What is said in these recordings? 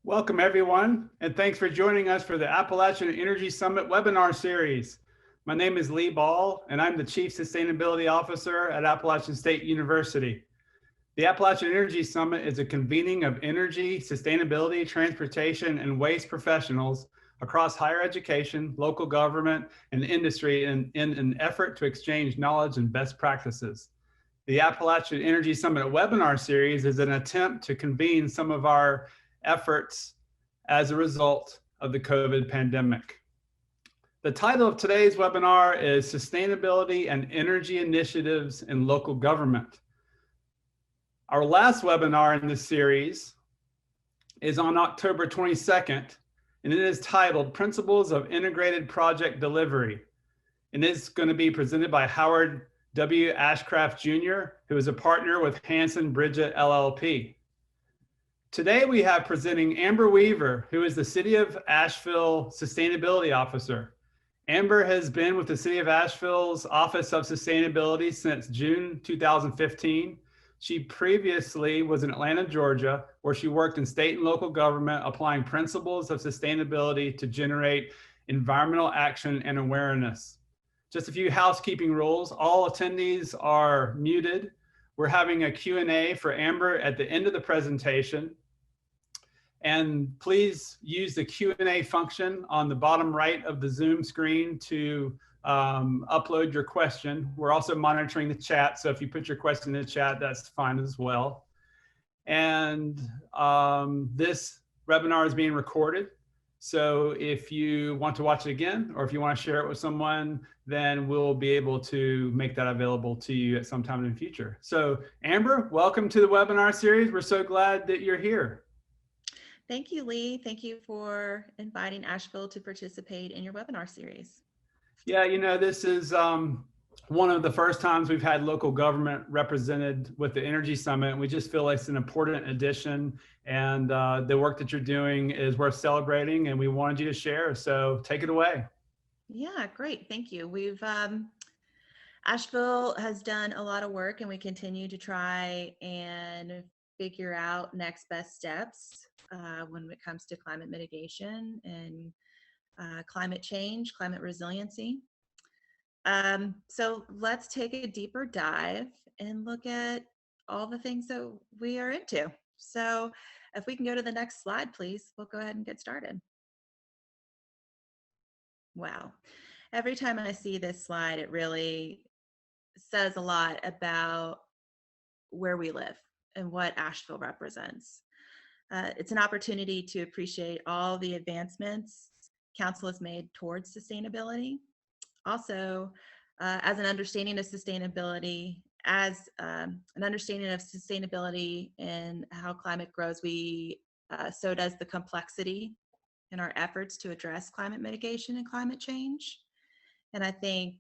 Welcome everyone, and thanks for joining us for the Appalachian Energy Summit webinar series. My name is Lee Ball, and I'm the Chief Sustainability Officer at Appalachian State University. The Appalachian Energy Summit is a convening of energy, sustainability, transportation, and waste professionals across higher education, local government, and industry in an effort to exchange knowledge and best practices. The Appalachian Energy Summit webinar series is an attempt to convene some of our efforts as a result of the COVID pandemic. The title of today's webinar is Sustainability and Energy Initiatives in Local Government. Our last webinar in this series is on October 22nd, and it is titled Principles of Integrated Project Delivery. And it's going to be presented by Howard W. Ashcraft Jr., who is a partner with Hanson Bridget LLP. Today we have presenting Amber Weaver, who is the City of Asheville Sustainability Officer. Amber has been with the City of Asheville's Office of Sustainability since June 2015. She previously was in Atlanta, Georgia, where she worked in state and local government applying principles of sustainability to generate environmental action and awareness. Just a few housekeeping rules. All attendees are muted. We're having a Q&A for Amber at the end of the presentation. And please use the Q&A function on the bottom right of the Zoom screen to upload your question. We're also monitoring the chat, so if you put your question in the chat, that's fine as well. And this webinar is being recorded. So if you want to watch it again, or if you want to share it with someone, then we'll be able to make that available to you at some time in the future. So Amber, welcome to the webinar series. We're so glad that you're here. Thank you, Lee. Thank you for inviting Asheville to participate in your webinar series. Yeah, you know, this is one of the first times we've had local government represented with the Energy Summit. We just feel like it's an important addition, and the work that you're doing is worth celebrating, and we wanted you to share. So take it away. Yeah, great. Thank you. Asheville has done a lot of work, and we continue to try and figure out next best steps when it comes to climate mitigation and climate change, climate resiliency. So let's take a deeper dive and look at all the things that we are into. So if we can go to the next slide, please, we'll go ahead and get started. Wow. Every time I see this slide, it really says a lot about where we live and what Asheville represents. It's an opportunity to appreciate all the advancements Council has made towards sustainability. Also, as an understanding of sustainability, and how climate grows, so does the complexity in our efforts to address climate mitigation and climate change. And I think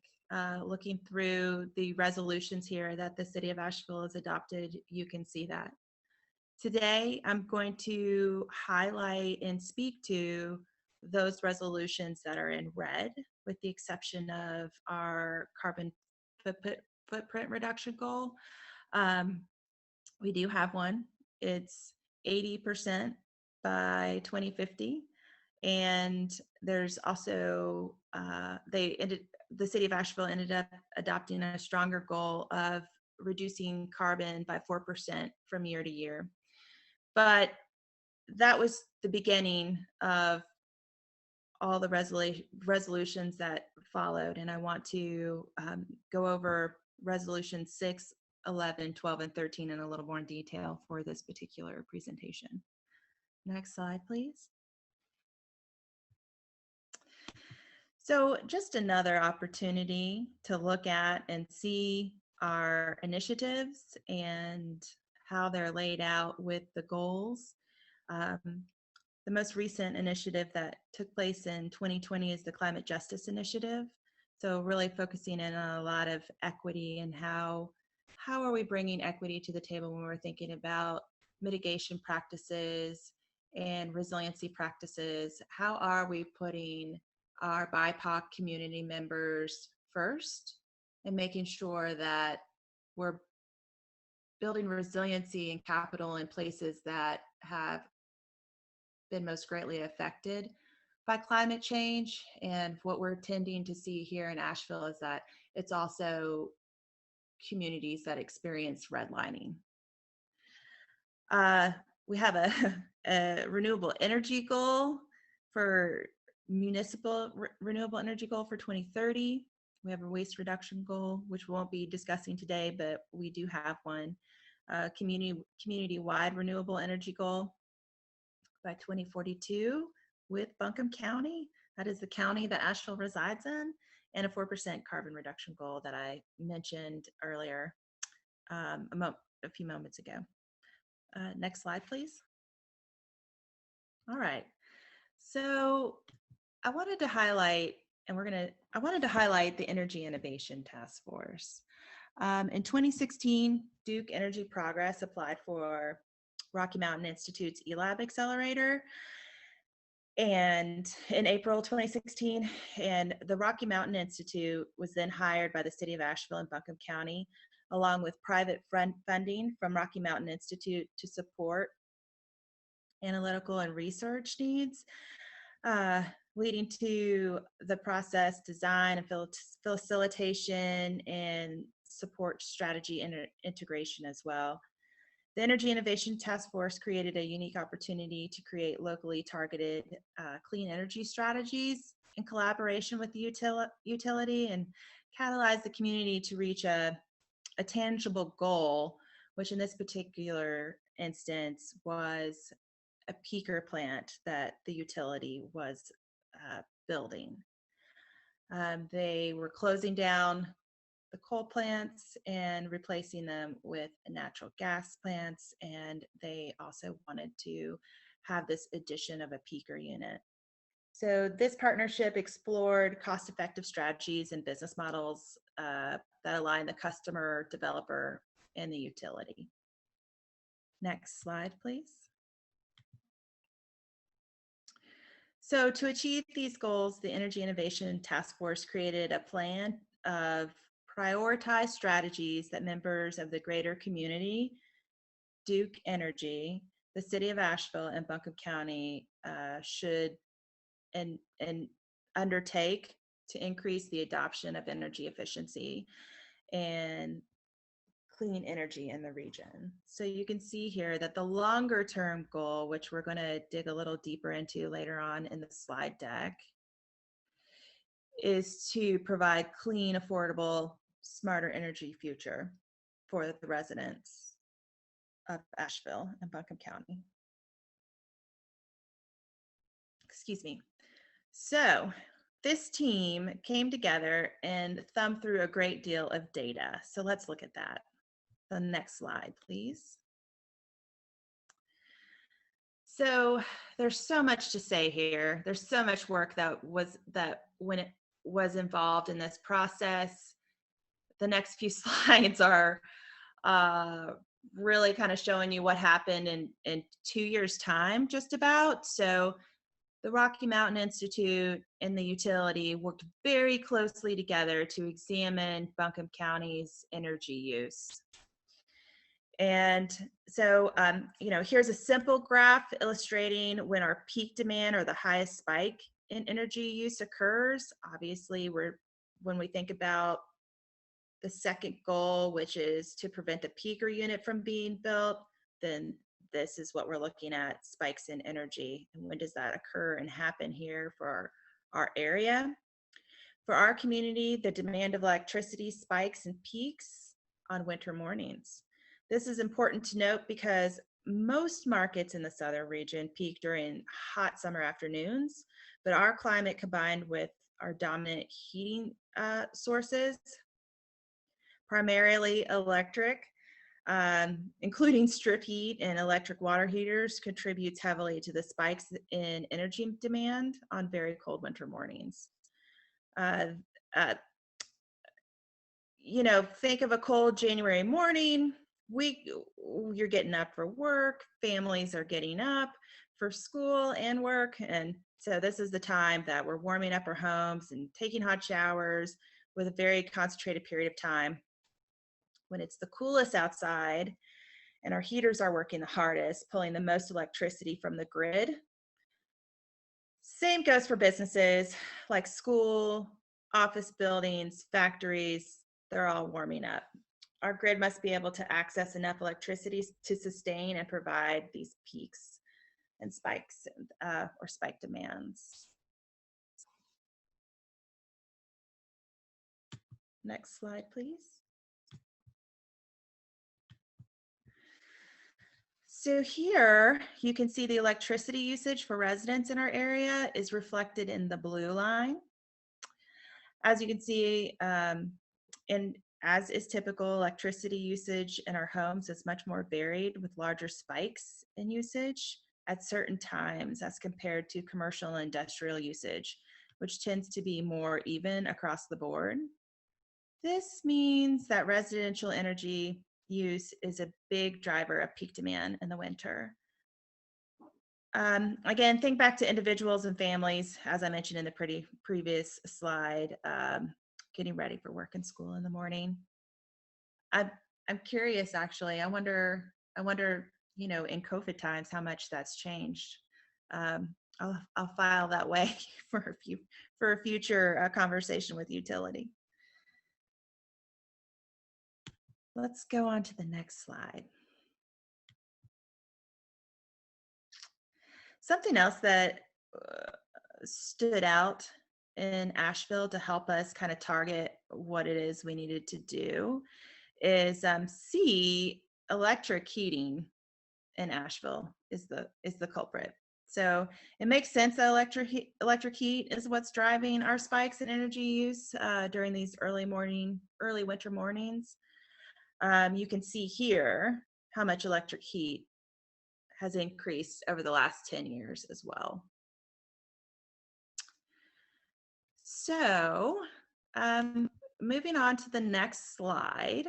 looking through the resolutions here that the City of Asheville has adopted, you can see that. Today, I'm going to highlight and speak to those resolutions that are in red, with the exception of our carbon footprint reduction goal. We do have one. It's 80% by 2050. And there's also, the City of Asheville ended up adopting a stronger goal of reducing carbon by 4% from year to year. But that was the beginning of all the resolutions that followed. And I want to go over resolutions 6, 11, 12, and 13 in a little more detail for this particular presentation. Next slide, please. So just another opportunity to look at and see our initiatives and how they're laid out with the goals. The most recent initiative that took place in 2020 is the Climate Justice Initiative. So really focusing in on a lot of equity and how are we bringing equity to the table when we're thinking about mitigation practices and resiliency practices. How are we putting our BIPOC community members first and making sure that we're building resiliency and capital in places that have been most greatly affected by climate change. And what we're tending to see here in Asheville is that it's also communities that experience redlining. We have a renewable energy goal for municipal renewable energy goal for 2030. We have a waste reduction goal, which we won't be discussing today, but we do have one. Community-wide renewable energy goal by 2042 with Buncombe County. That is the county that Asheville resides in, and a 4% carbon reduction goal that I mentioned earlier a few moments ago. Next slide, please. All right. So I wanted to highlight, I wanted to highlight the Energy Innovation Task Force. In 2016, Duke Energy Progress applied for Rocky Mountain Institute's eLab Accelerator, and in April 2016, and the Rocky Mountain Institute was then hired by the City of Asheville and Buncombe County, along with private funding from Rocky Mountain Institute to support analytical and research needs, leading to the process design and facilitation and support strategy integration as well. The Energy Innovation Task Force created a unique opportunity to create locally targeted clean energy strategies in collaboration with the utility and catalyze the community to reach a tangible goal, which in this particular instance was a peaker plant that the utility was building. They were closing down the coal plants and replacing them with natural gas plants, and they also wanted to have this addition of a peaker unit. So this partnership explored cost-effective strategies and business models that align the customer, developer, and the utility. Next slide, please. So to achieve these goals, the Energy Innovation Task Force created a plan of prioritized strategies that members of the greater community, Duke Energy, the City of Asheville, and Buncombe County should and undertake to increase the adoption of energy efficiency and clean energy in the region. So you can see here that the longer term goal, which we're going to dig a little deeper into later on in the slide deck, is to provide clean, affordable, smarter energy future for the residents of Asheville and Buncombe County. Excuse me. So this team came together and thumbed through a great deal of data. So let's look at that. The next slide, please. So there's so much to say here. There's so much work that when it was involved in this process. The next few slides are really kind of showing you what happened in 2 years' time, just about. So the Rocky Mountain Institute and the utility worked very closely together to examine Buncombe County's energy use. And so, here's a simple graph illustrating when our peak demand or the highest spike in energy use occurs. Obviously, when we think about the second goal, which is to prevent a peaker unit from being built, then this is what we're looking at, spikes in energy. And when does that occur and happen here for our area? For our community, the demand of electricity spikes and peaks on winter mornings. This is important to note because most markets in the southern region peak during hot summer afternoons, but our climate combined with our dominant heating sources, primarily electric, including strip heat and electric water heaters, contributes heavily to the spikes in energy demand on very cold winter mornings. Think of a cold January morning. You're getting up for work, families are getting up for school and work, and so this is the time that we're warming up our homes and taking hot showers with a very concentrated period of time when it's the coolest outside and our heaters are working the hardest, pulling the most electricity from the grid. Same goes for businesses like school, office buildings, factories, they're all warming up. Our grid must be able to access enough electricity to sustain and provide these peaks and spikes or spike demands. Next slide, please. So here you can see the electricity usage for residents in our area is reflected in the blue line. As you can see, and as is typical, electricity usage in our homes is much more varied with larger spikes in usage at certain times as compared to commercial and industrial usage, which tends to be more even across the board. This means that residential energy use is a big driver of peak demand in the winter. Again, think back to individuals and families, as I mentioned in the previous slide, getting ready for work and school in the morning. I'm curious, actually. I wonder, you know, in COVID times, how much that's changed. I'll file that way for a future conversation with utility. Let's go on to the next slide. Something else that stood out in Asheville to help us kind of target what it is we needed to do is see electric heating in Asheville is the culprit. So it makes sense that electric heat is what's driving our spikes in energy use during these early winter mornings. You can see here how much electric heat has increased over the last 10 years as well. So moving on to the next slide.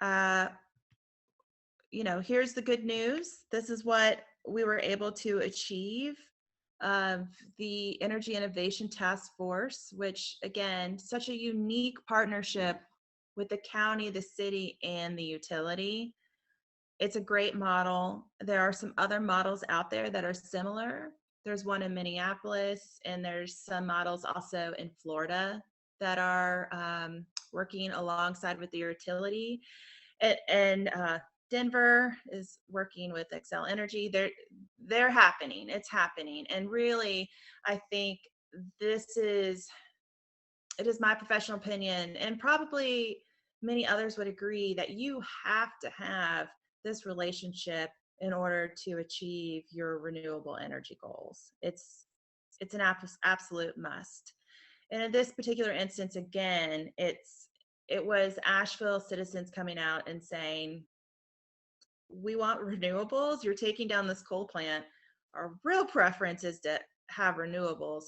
You know, here's the good news. This is what we were able to achieve. The Energy Innovation Task Force, which again, such a unique partnership with the county, the city, and the utility. It's a great model. There are some other models out there that are similar. There's one in Minneapolis, and there's some models also in Florida that are working alongside with the utility. And Denver is working with Xcel Energy. They're happening. It's happening. And really, I think it is my professional opinion, and probably many others would agree, that you have to have this relationship in order to achieve your renewable energy goals. It's an absolute must. And in this particular instance, again, it was Asheville citizens coming out and saying, we want renewables. You're taking down this coal plant. Our real preference is to have renewables.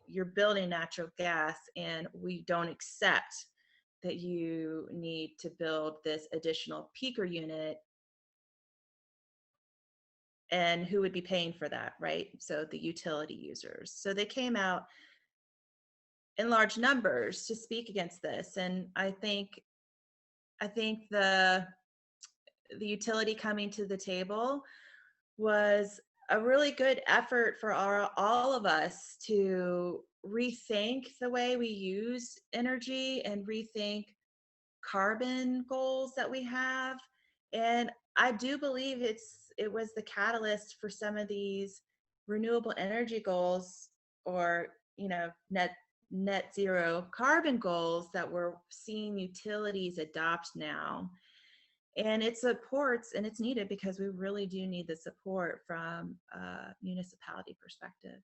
You're building natural gas, and we don't accept that you need to build this additional peaker unit. And who would be paying for that, right? So the utility users. So they came out in large numbers to speak against this. And I think the utility coming to the table was a really good effort for all of us to rethink the way we use energy and rethink carbon goals that we have. And I do believe it was the catalyst for some of these renewable energy goals, or, you know, net zero carbon goals that we're seeing utilities adopt now. And it supports, and it's needed because we really do need the support from a municipality perspective.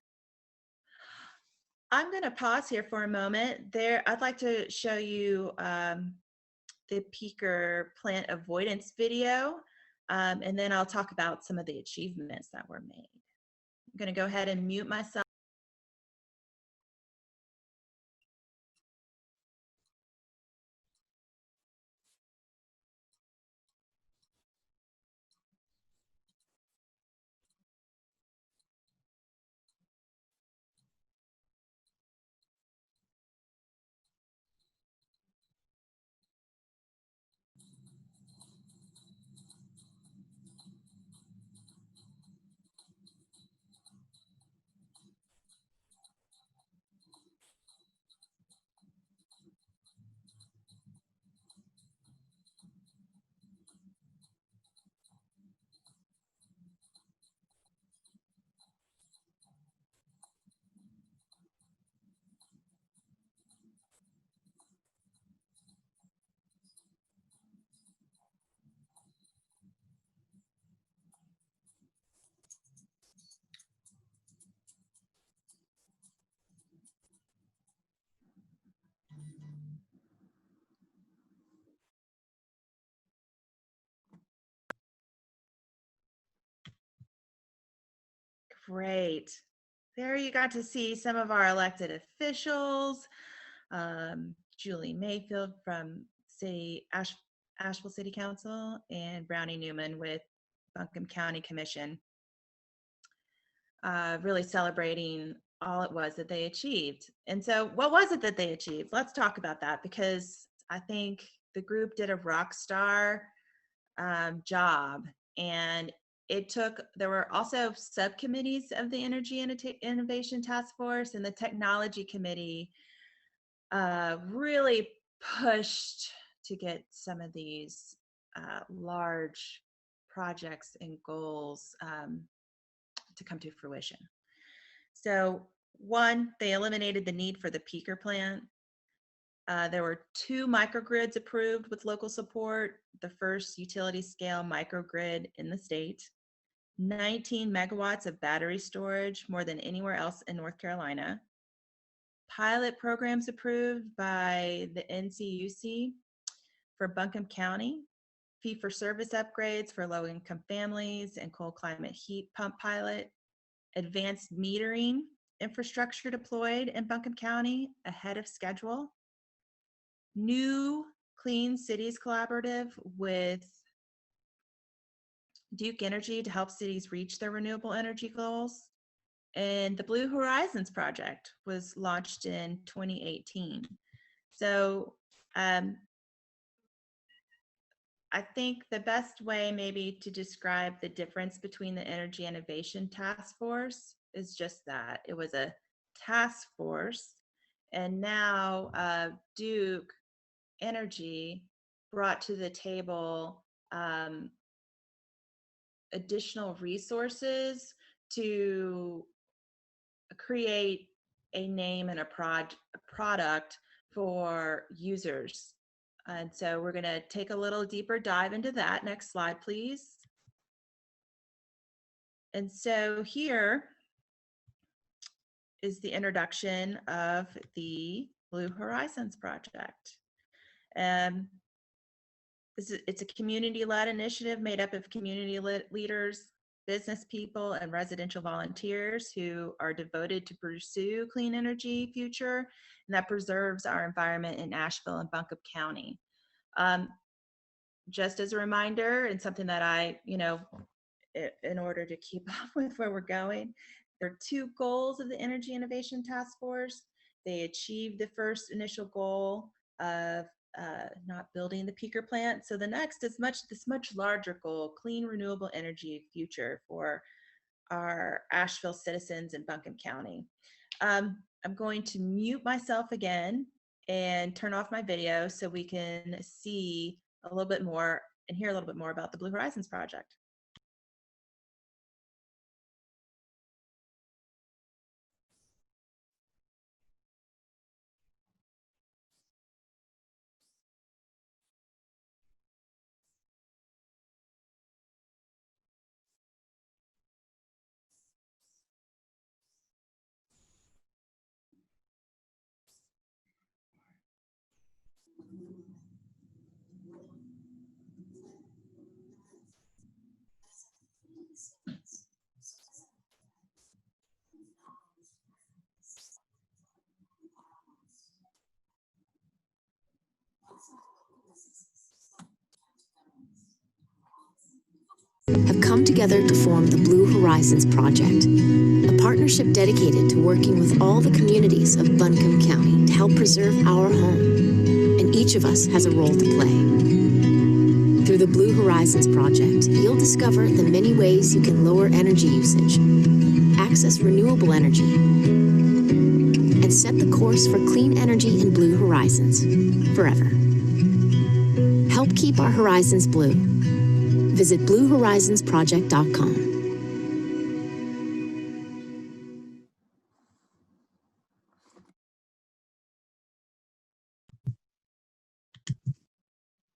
I'm going to pause here for a moment. I'd like to show you the peaker plant avoidance video, and then I'll talk about some of the achievements that were made. I'm going to go ahead and mute myself. Great. There you got to see some of our elected officials. Julie Mayfield from Asheville City Council and Brownie Newman with Buncombe County Commission. Really celebrating all it was that they achieved. And so what was it that they achieved? Let's talk about that, because I think the group did a rock star job. And there were also subcommittees of the Energy Innovation Task Force, and the Technology Committee really pushed to get some of these large projects and goals to come to fruition. So one, they eliminated the need for the peaker plant. There were 2 microgrids approved with local support, the first utility scale microgrid in the state, 19 megawatts of battery storage, more than anywhere else in North Carolina, pilot programs approved by the NCUC for Buncombe County, fee-for-service upgrades for low-income families and cold climate heat pump pilot, advanced metering infrastructure deployed in Buncombe County ahead of schedule, new Clean Cities Collaborative with Duke Energy to help cities reach their renewable energy goals, and the Blue Horizons project was launched in 2018. So I think the best way maybe to describe the difference between the Energy Innovation Task Force is just that. It was a task force, and now Duke Energy brought to the table additional resources to create a name and a product for users. And so we're going to take a little deeper dive into that. Next slide, please. And so here is the introduction of the Blue Horizons project. It's a community-led initiative made up of community leaders, business people, and residential volunteers who are devoted to pursue clean energy future, and that preserves our environment in Asheville and Buncombe County. Just as a reminder, and something that I, in order to keep up with where we're going, there are 2 goals of the Energy Innovation Task Force. They achieved the first initial goal of not building the peaker plant. So the next is this much larger goal, clean renewable energy future for our Asheville citizens in Buncombe County. I'm going to mute myself again and turn off my video so we can see a little bit more and hear a little bit more about the Blue Horizons project. Have come together to form the Blue Horizons Project, a partnership dedicated to working with all the communities of Buncombe County to help preserve our home, and each of us has a role to play. Through the Blue Horizons Project, you'll discover the many ways you can lower energy usage, access renewable energy, and set the course for clean energy and blue horizons forever. Help keep our horizons blue. Visit bluehorizonsproject.com.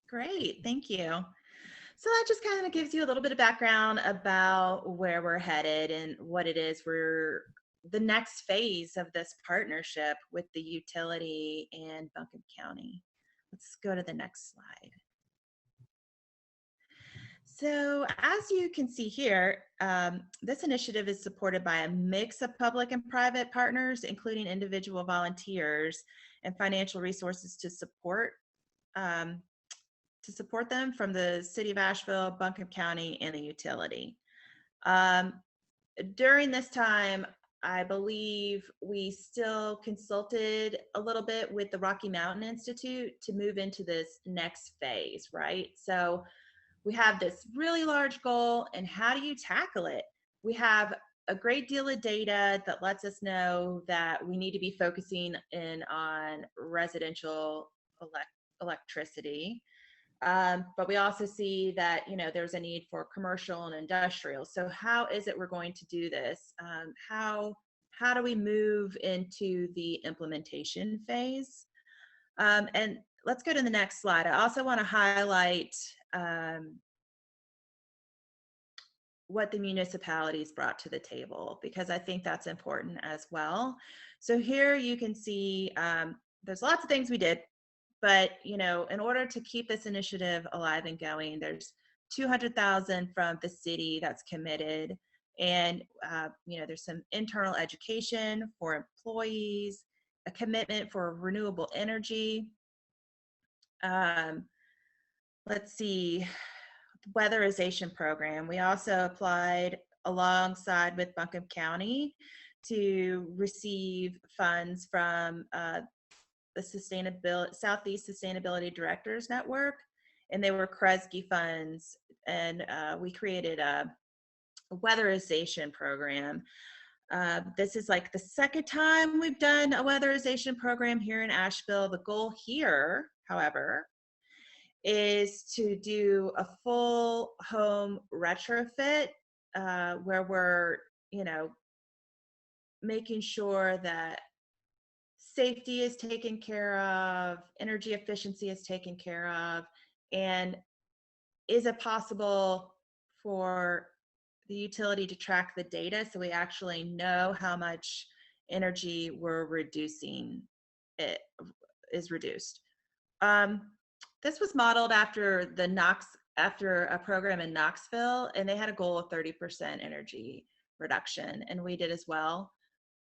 Great, thank you. So that just kind of gives you a little bit of background about where we're headed and what it is the next phase of this partnership with the utility and Buncombe County. Let's go to the next slide. So as you can see here, This initiative is supported by a mix of public and private partners, including individual volunteers and financial resources to support them from the City of Asheville, Buncombe County, and the utility. During this time, I believe we still consulted a little bit with the Rocky Mountain Institute to move into this next phase, right? So we have this really large goal, and how do you tackle it? We have a great deal of data that lets us know that we need to be focusing in on residential electricity. But we also see that, there's a need for commercial and industrial. So how is it we're going to do this? How do we move into the implementation phase? And let's go to the next slide. I also want to highlight what the municipalities brought to the table, because I think that's important as well. So here you can see there's lots of things we did. But, in order to keep this initiative alive and going, there's $200,000 from the city that's committed. And, there's some internal education for employees, a commitment for renewable energy. Let's see, weatherization program. We also applied alongside with Buncombe County to receive funds from the Southeast Sustainability Directors Network, and they were Kresge funds, and we created a weatherization program. This is like the second time we've done a weatherization program here in Asheville. The goal here, however, is to do a full home retrofit where we're, making sure that safety is taken care of, energy efficiency is taken care of, and is it possible for the utility to track the data so we actually know how much energy we're reducing, it is reduced. This was modeled after a program in Knoxville, and they had a goal of 30% energy reduction, and we did as well.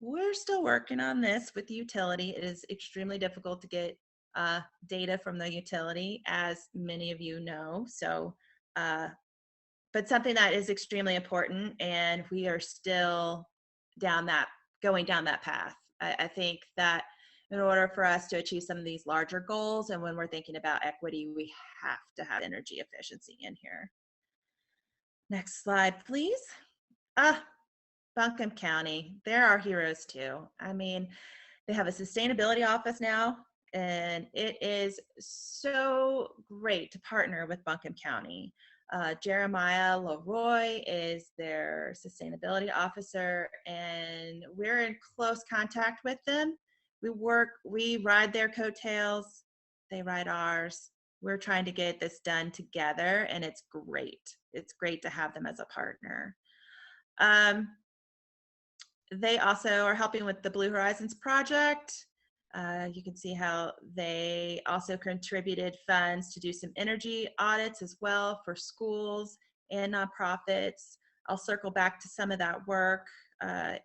We're still working on this with the utility. It is extremely difficult to get data from the utility, as many of you know. So, but something that is extremely important, and we are still going down that path. I think that in order for us to achieve some of these larger goals, and when we're thinking about equity, we have to have energy efficiency in here. Next slide, please. Buncombe County, they're our heroes too. I mean, they have a sustainability office now, and it is so great to partner with Buncombe County. Jeremiah Leroy is their sustainability officer, and we're in close contact with them. We ride their coattails, they ride ours. We're trying to get this done together, and it's great. It's great to have them as a partner. They also are helping with the Blue Horizons project. You can see how they also contributed funds to do some energy audits as well for schools and nonprofits. I'll circle back to some of that work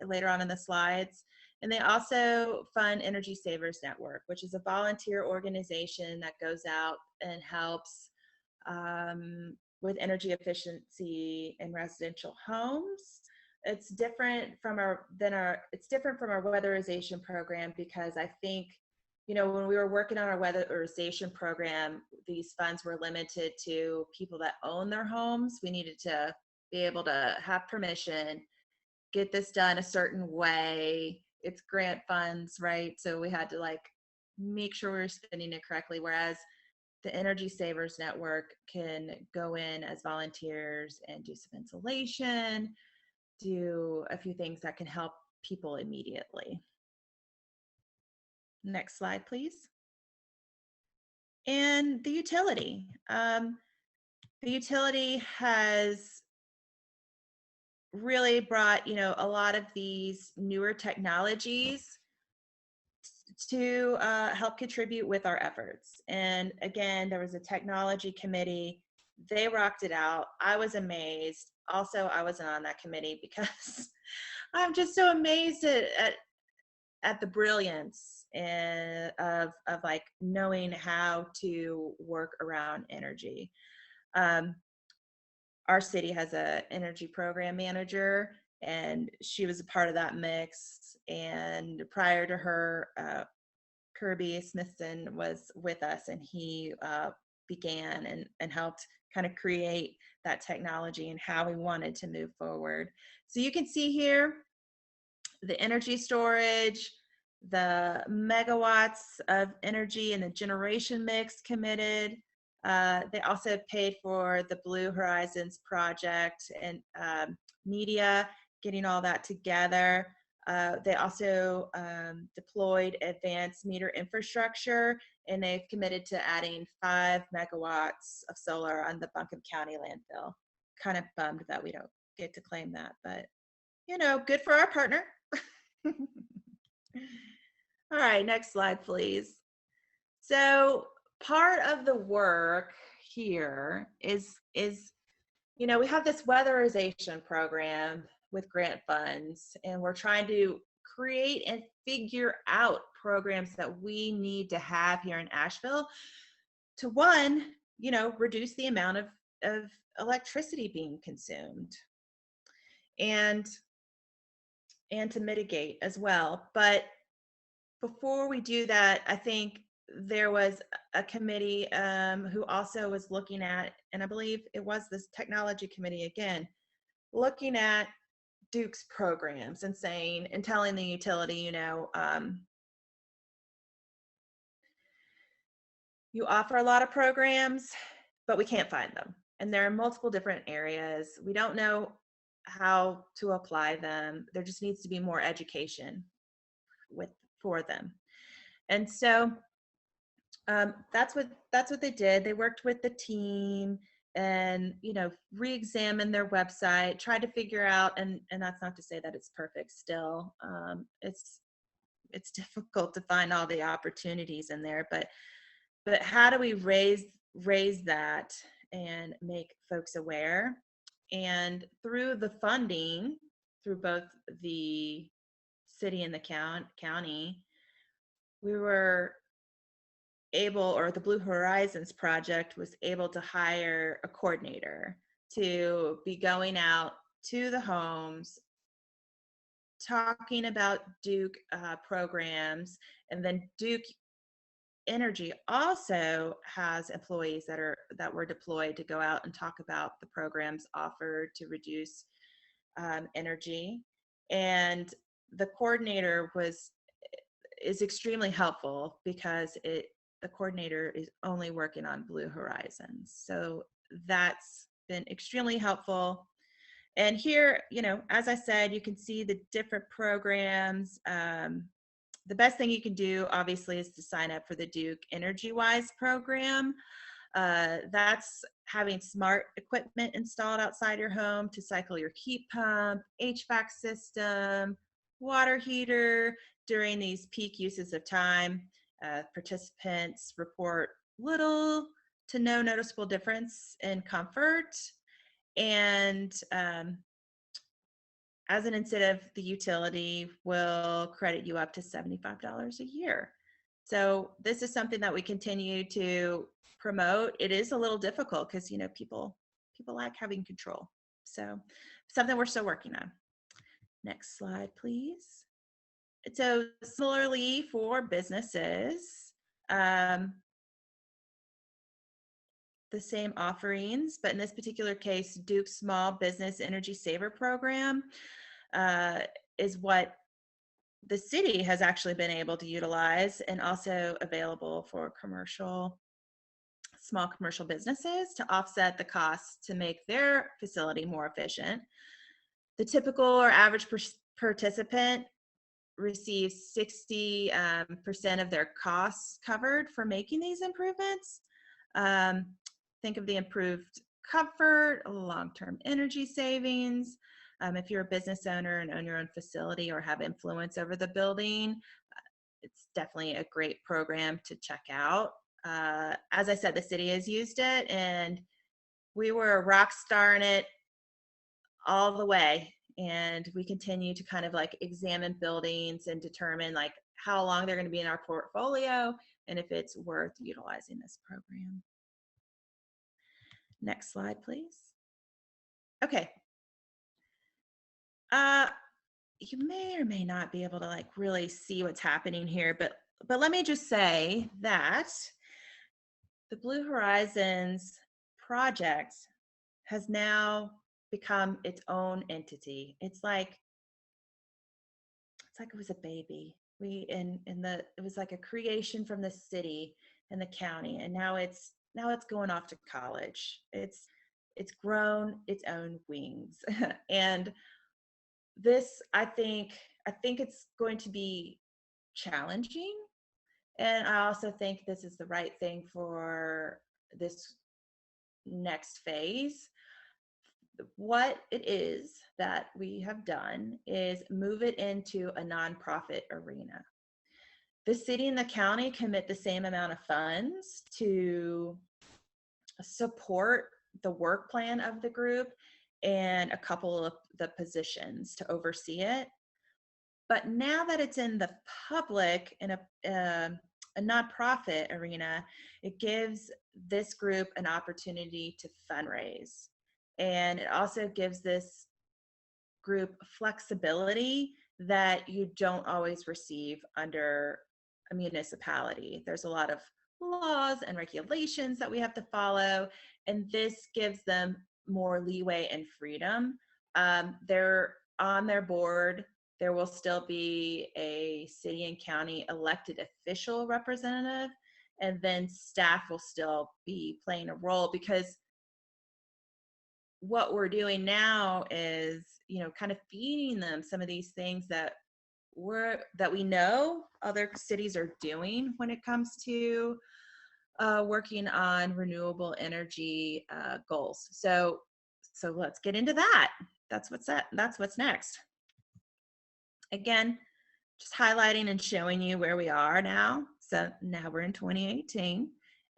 later on in the slides. And they also fund Energy Savers Network, which is a volunteer organization that goes out and helps with energy efficiency in residential homes. It's different from our weatherization program, because I think, when we were working on our weatherization program, these funds were limited to people that own their homes. We needed to be able to have permission, get this done a certain way. It's grant funds, right? So we had to make sure we were spending it correctly. Whereas the Energy Savers Network can go in as volunteers and do some insulation, do a few things that can help people immediately. Next slide, please. And the utility. The utility has really brought, a lot of these newer technologies to help contribute with our efforts. And again, there was a technology committee They rocked it out. I was amazed. Also, I wasn't on that committee because I'm just so amazed at the brilliance and of like knowing how to work around energy. Our city has a energy program manager, and she was a part of that mix. And prior to her, Kirby Smithson was with us, and he began and helped kind of create that technology and how we wanted to move forward. So you can see here the energy storage, the megawatts of energy and the generation mix committed. They also paid for the Blue Horizons project and media, getting all that together. They also deployed advanced meter infrastructure, and they've committed to adding 5 megawatts of solar on the Buncombe County landfill. Kind of bummed that we don't get to claim that, but you know, good for our partner. All right, next slide, please. So part of the work here is, you know, we have this weatherization program with grant funds, and we're trying to create and figure out programs that we need to have here in Asheville to, one, you know, reduce the amount of electricity being consumed, and to mitigate as well. But before we do that, I think there was a committee who also was looking at, and I believe it was this technology committee again, looking at Duke's programs and saying and telling the utility, you know, you offer a lot of programs, but we can't find them. And they're in multiple different areas. We don't know how to apply them. There just needs to be more education for them. And so that's what they did. They worked with the team and, you know, re-examined their website, tried to figure out, and that's not to say that it's perfect still. It's difficult to find all the opportunities in there, but how do we raise that and make folks aware? And through the funding, through both the city and the county, we were able, or the Blue Horizons project was able to hire a coordinator to be going out to the homes, talking about Duke programs. And then Duke Energy also has employees that were deployed to go out and talk about the programs offered to reduce energy. And the coordinator is extremely helpful because the coordinator is only working on Blue Horizons. So that's been extremely helpful. And here, you know, as I said, you can see the different programs. The best thing you can do, obviously, is to sign up for the Duke Energy Wise program. That's having smart equipment installed outside your home to cycle your heat pump, HVAC system, water heater during these peak uses of time. Participants report little to no noticeable difference in comfort. And as an incentive, the utility will credit you up to $75 a year. So this is something that we continue to promote. It is a little difficult because, you know, people like having control. So something we're still working on. Next slide, please. So similarly for businesses, the same offerings, but in this particular case, Duke's Small Business Energy Saver Program is what the city has actually been able to utilize, and also available for small commercial businesses to offset the costs to make their facility more efficient. The typical or average participant receives 60% of their costs covered for making these improvements. Think of the improved comfort, long-term energy savings. If you're a business owner and own your own facility or have influence over the building, it's definitely a great program to check out. As I said, the city has used it, and we were rock starring it all the way. And we continue to kind of like examine buildings and determine like how long they're going to be in our portfolio and if it's worth utilizing this program. Next slide, please. Okay. You may or may not be able to like really see what's happening here, but let me just say that the Blue Horizons project has now become its own entity. It's like it was a baby. It was like a creation from the city and the county, and now it's going off to college. It's grown its own wings. And this, I think it's going to be challenging. And I also think this is the right thing for this next phase. What it is that we have done is move it into a nonprofit arena. The city and the county commit the same amount of funds to support the work plan of the group and a couple of the positions to oversee it. But now that it's in the public, in a nonprofit arena, it gives this group an opportunity to fundraise. And it also gives this group flexibility that you don't always receive under a municipality. There's a lot of laws and regulations that we have to follow, and this gives them more leeway and freedom. They're on their board. There will still be a city and county elected official representative, and then staff will still be playing a role, because what we're doing now is, kind of feeding them some of these things that we know other cities are doing when it comes to working on renewable energy goals. So let's get into that. That's what's next. Again, just highlighting and showing you where we are now. So now we're in 2018.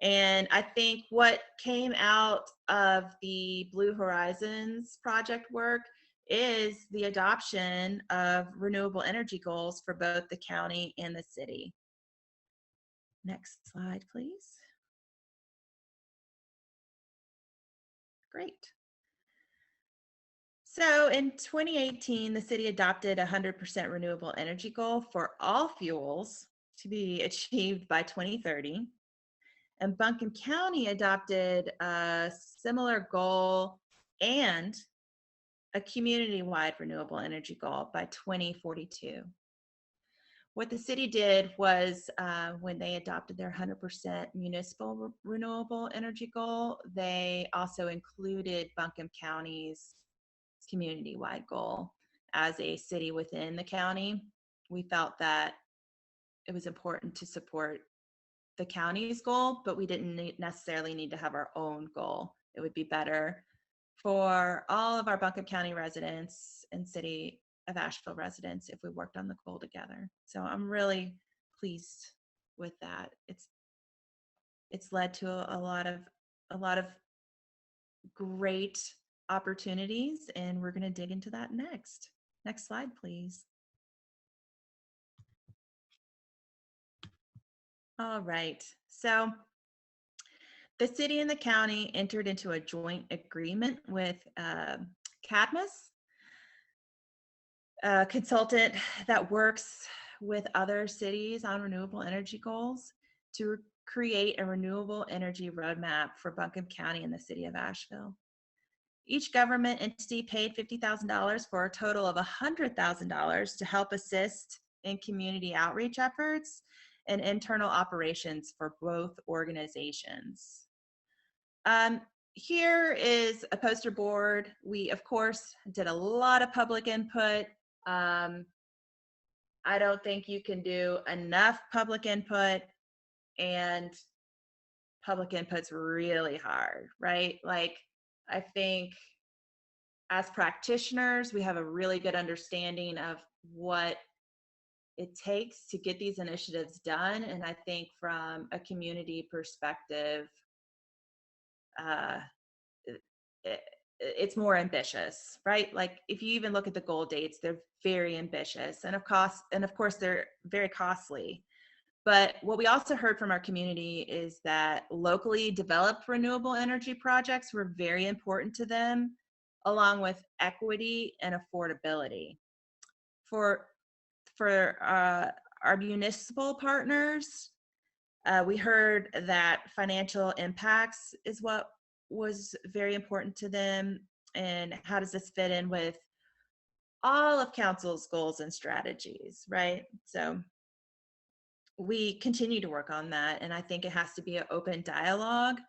And I think what came out of the Blue Horizons project work is the adoption of renewable energy goals for both the county and the city. Next slide, please. Great. So in 2018, the city adopted a 100% renewable energy goal for all fuels to be achieved by 2030. And Buncombe County adopted a similar goal and a community-wide renewable energy goal by 2042. What the city did was, when they adopted their 100% municipal renewable energy goal, they also included Buncombe County's community-wide goal. As a city within the county, we felt that it was important to support the county's goal, but we didn't necessarily need to have our own goal. It would be better for all of our Buncombe County residents and city of Asheville residents if we worked on the goal together. So I'm really pleased with that. It's led to a lot of great opportunities, and we're going to dig into that next. Next slide, please. All right, so the city and the county entered into a joint agreement with Cadmus, a consultant that works with other cities on renewable energy goals, to create a renewable energy roadmap for Buncombe County and the city of Asheville. Each government entity paid $50,000 for a total of $100,000 to help assist in community outreach efforts and internal operations for both organizations. Here is a poster board. We, of course, did a lot of public input. I don't think you can do enough public input, and public input's really hard, right? Like, I think as practitioners, we have a really good understanding of what it takes to get these initiatives done. And I think from a community perspective, it's more ambitious, right? Like if you even look at the goal dates, they're very ambitious, and of course they're very costly. But what we also heard from our community is that locally developed renewable energy projects were very important to them, along with equity and affordability. For our municipal partners, we heard that financial impacts is what was very important to them, and how does this fit in with all of council's goals and strategies, right? So we continue to work on that, and I think it has to be an open dialogue.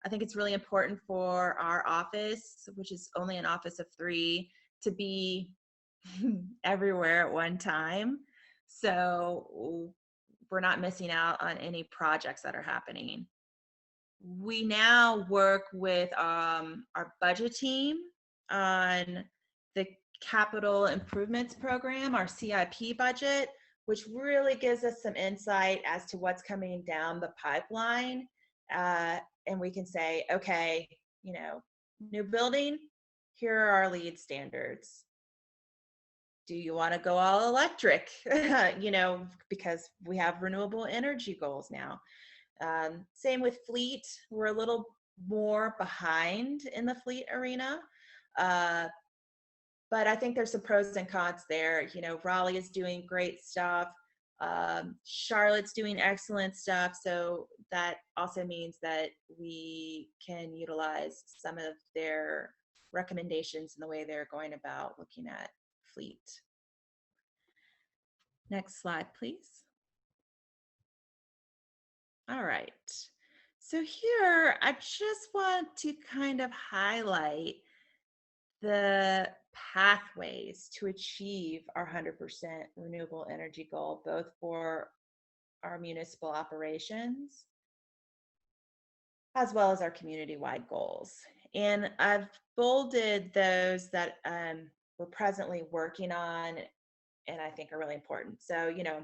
I think it's really important for our office, which is only an office of 3, to be everywhere at one time, so we're not missing out on any projects that are happening. We now work with our budget team on the capital improvements program, our CIP budget, which really gives us some insight as to what's coming down the pipeline. And we can say, okay, you know, new building, here are our lead standards. Do you want to go all electric? You know, because we have renewable energy goals now. Same with fleet. We're a little more behind in the fleet arena. But I think there's some pros and cons there. You know, Raleigh is doing great stuff. Charlotte's doing excellent stuff. So that also means that we can utilize some of their recommendations in the way they're going about looking at fleet. Next slide, please. All right. So here, I just want to kind of highlight the pathways to achieve our 100% renewable energy goal, both for our municipal operations as well as our community-wide goals. And I've bolded those that we're presently working on and I think are really important. So, you know,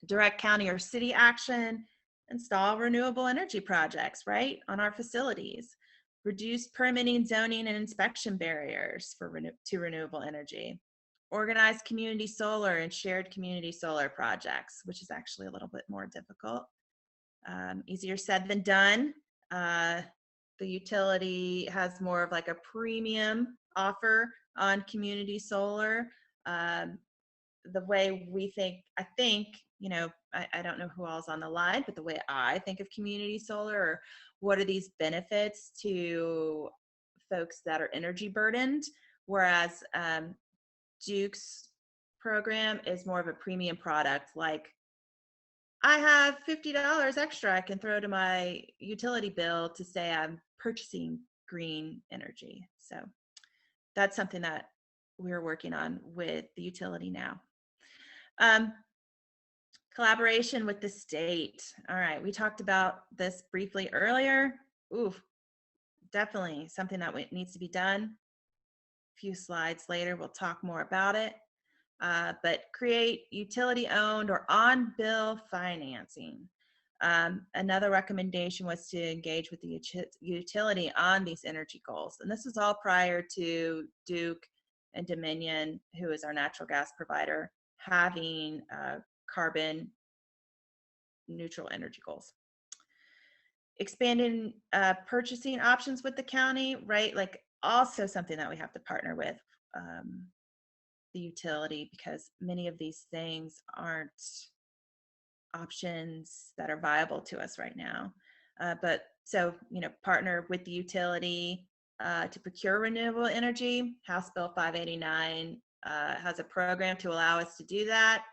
direct county or city action, install renewable energy projects, right, on our facilities. Reduce permitting, zoning, and inspection barriers to renewable energy. Organize community solar and shared community solar projects, which is actually a little bit more difficult. Easier said than done. The utility has more of like a premium offer on community solar. The way we think, I think, you know, I don't know who all's on the line, but the way I think of community solar, or what are these benefits to folks that are energy burdened, whereas Duke's program is more of a premium product. Like, I have $50 extra I can throw to my utility bill to say I'm purchasing green energy. So that's something that we're working on with the utility now. Collaboration with the state. All right, we talked about this briefly earlier. Ooh, definitely something that needs to be done. A few slides later, we'll talk more about it. But create utility-owned or on-bill financing. Another recommendation was to engage with the utility on these energy goals. And this is all prior to Duke and Dominion, who is our natural gas provider, having carbon neutral energy goals. Expanding purchasing options with the county, right? Like, also something that we have to partner with the utility, because many of these things aren't options that are viable to us right now. But so, you know, partner with the utility to procure renewable energy. House Bill 589 has a program to allow us to do that.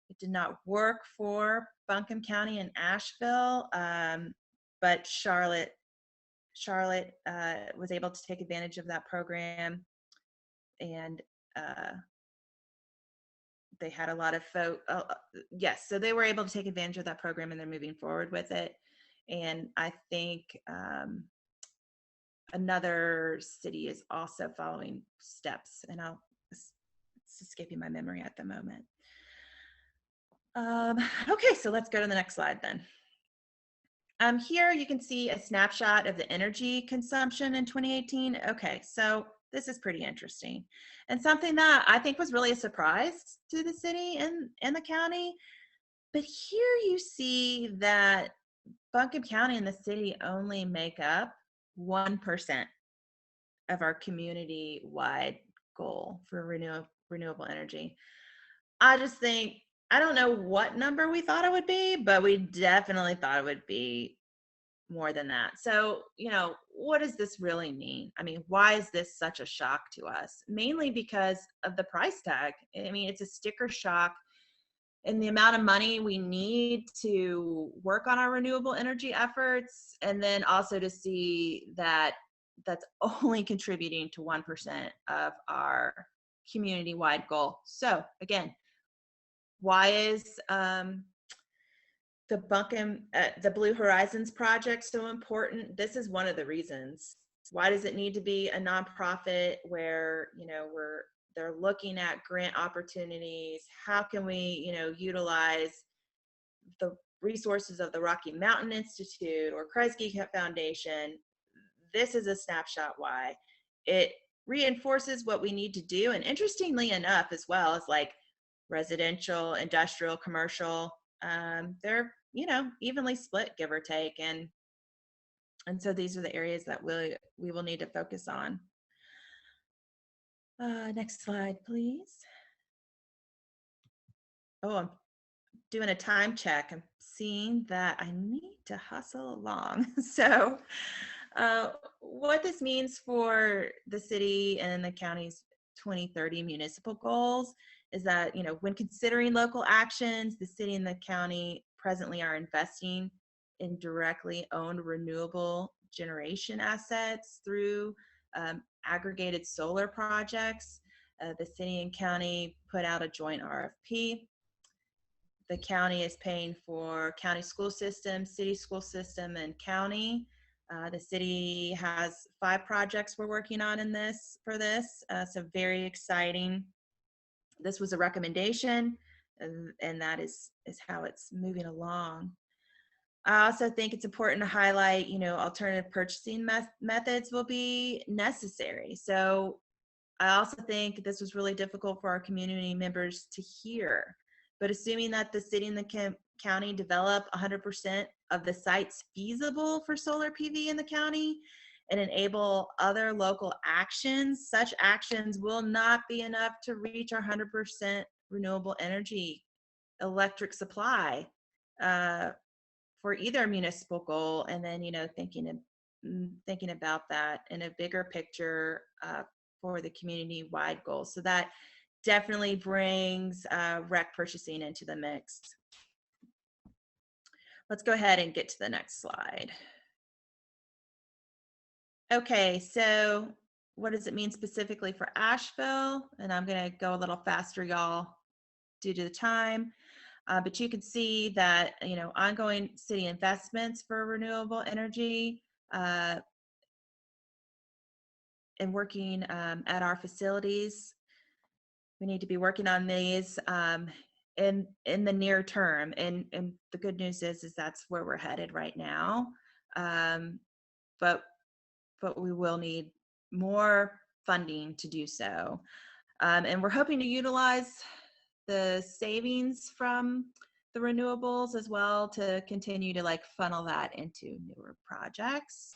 It did not work for Buncombe County and Asheville, but Charlotte was able to take advantage of that program, and they had a lot of yes, so they were able to take advantage of that program, and they're moving forward with it. And I think another city is also following steps, and it's escaping my memory at the moment. Okay, so let's go to the next slide then. Here you can see a snapshot of the energy consumption in 2018. Okay, so this is pretty interesting. And something that I think was really a surprise to the city and the county. But here you see that Buncombe County and the city only make up 1% of our community-wide goal for renewable energy. I just think, I don't know what number we thought it would be, but we definitely thought it would be more than that. So, what does this really mean? I mean, why is this such a shock to us? Mainly because of the price tag. I mean, it's a sticker shock in the amount of money we need to work on our renewable energy efforts, and then also to see that that's only contributing to 1% of our community-wide goal. So again, why is the Buncombe, the Blue Horizons project so important? This is one of the reasons. Why does it need to be a nonprofit where, they're looking at grant opportunities? How can we, utilize the resources of the Rocky Mountain Institute or Kresge Foundation? This is a snapshot why. It reinforces what we need to do. And interestingly enough, as well as like residential, industrial, commercial, they're, evenly split, give or take. And so these are the areas that we will need to focus on. Next slide, please. Oh, I'm doing a time check. I'm seeing that I need to hustle along. So what this means for the city and the county's 2030 municipal goals is that, when considering local actions, the city and the county presently are investing in directly owned renewable generation assets through aggregated solar projects. The city and county put out a joint RFP. The county is paying for county school system, city school system, and county. The city has 5 projects we're working on in this, so very exciting. This was a recommendation, and that is how it's moving along. I also think it's important to highlight, alternative purchasing methods will be necessary. So I also think this was really difficult for our community members to hear. But assuming that the city and the county develop 100% of the sites feasible for solar PV in the county and enable other local actions, such actions will not be enough to reach our 100% renewable energy electric supply for either municipal goal. And then, thinking about that in a bigger picture for the community-wide goal. So that definitely brings rec purchasing into the mix. Let's go ahead and get to the next slide. Okay, so what does it mean specifically for Asheville? And I'm going to go a little faster, y'all, due to the time. But you can see that, ongoing city investments for renewable energy and working at our facilities. We need to be working on these in the near term. And the good news is that's where we're headed right now. But we will need more funding to do so. And we're hoping to utilize the savings from the renewables as well to continue to funnel that into newer projects.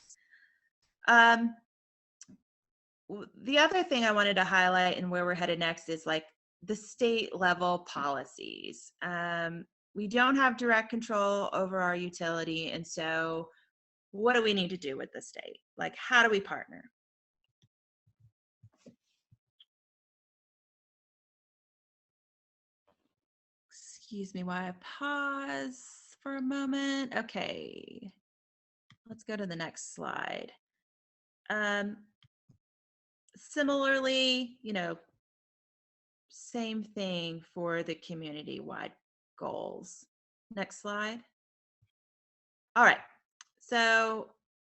The other thing I wanted to highlight and where we're headed next is the state level policies. We don't have direct control over our utility. And so what do we need to do with the state? How do we partner? Excuse me while I pause for a moment. Okay, let's go to the next slide. Similarly, same thing for the community-wide goals. Next slide. All right, so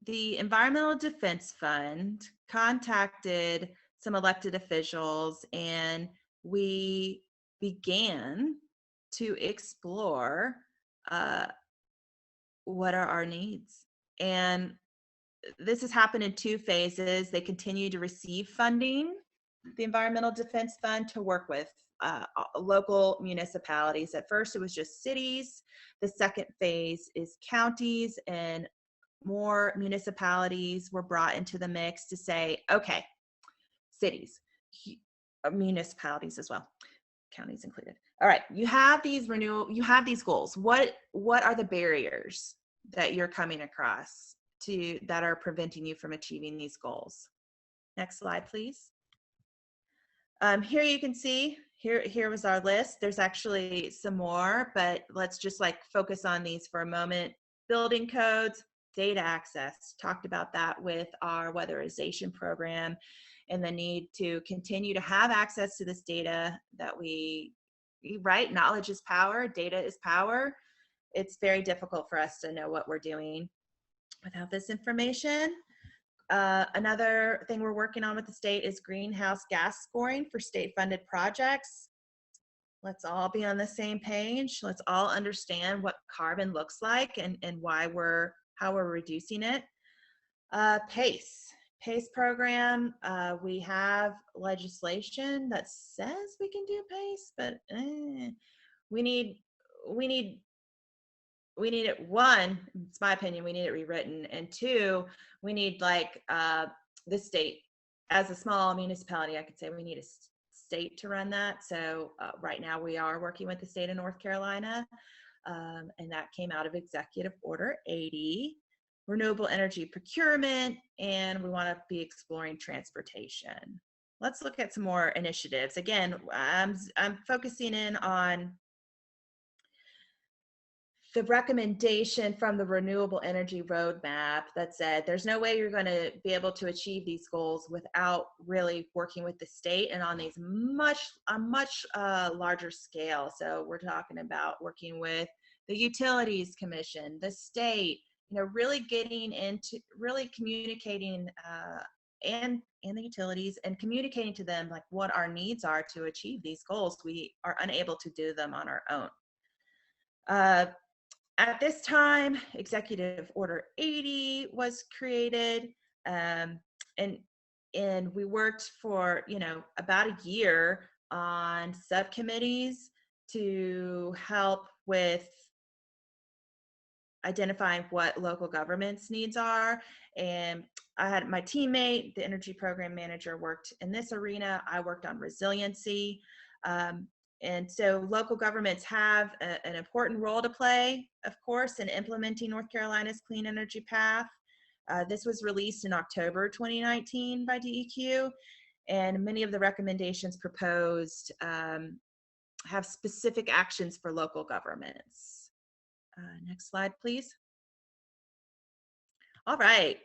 the Environmental Defense Fund contacted some elected officials, and we began to explore what are our needs? And this has happened in 2 phases. They continue to receive funding, the Environmental Defense Fund, to work with local municipalities. At first, it was just cities. The second phase is counties, and more municipalities were brought into the mix to say, okay, cities, municipalities as well, counties included. All right, you have these goals. What are the barriers that you're coming across that are preventing you from achieving these goals? Next slide, please. Here you can see, here was our list. There's actually some more, but let's just focus on these for a moment. Building codes, data access, talked about that with our weatherization program, and the need to continue to have access to this data that right? Knowledge is power, data is power. It's very difficult for us to know what we're doing without this information. Another thing we're working on with the state is greenhouse gas scoring for state-funded projects. Let's all be on the same page. Let's all understand what carbon looks like and how we're reducing it. PACE program. We have legislation that says we can do PACE, but we need it. One, it's my opinion, we need it rewritten, and two, we need the state, as a small municipality, I could say we need a state to run that. So right now we are working with the state of North Carolina, and that came out of Executive Order 80, renewable energy procurement, and we want to be exploring transportation. Let's look at some more initiatives. Again, I'm focusing in on the recommendation from the Renewable Energy Roadmap that said there's no way you're going to be able to achieve these goals without really working with the state and on these a much larger scale. So we're talking about working with the Utilities Commission, the state, really getting into really communicating and the utilities, and communicating to them what our needs are to achieve these goals. We are unable to do them on our own. At this time, Executive Order 80 was created, and we worked for about a year on subcommittees to help with identifying what local government's needs are. And I had my teammate, the energy program manager, worked in this arena. I worked on resiliency. And so local governments have an important role to play, of course, in implementing North Carolina's clean energy path. This was released in October 2019 by DEQ, and many of the recommendations proposed have specific actions for local governments. Next slide, please. All right.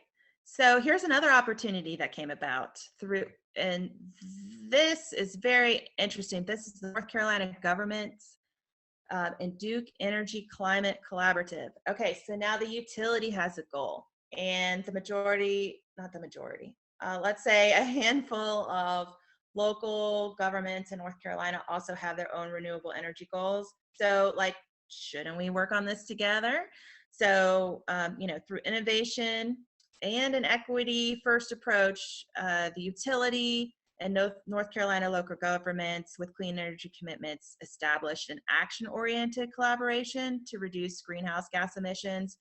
So here's another opportunity that came about and this is very interesting. This is the North Carolina Government's and Duke Energy Climate Collaborative. Okay, so now the utility has a goal, and let's say a handful of local governments in North Carolina also have their own renewable energy goals. So shouldn't we work on this together? So, through innovation and an equity first approach, the utility and North Carolina local governments with clean energy commitments established an action-oriented collaboration to reduce greenhouse gas emissions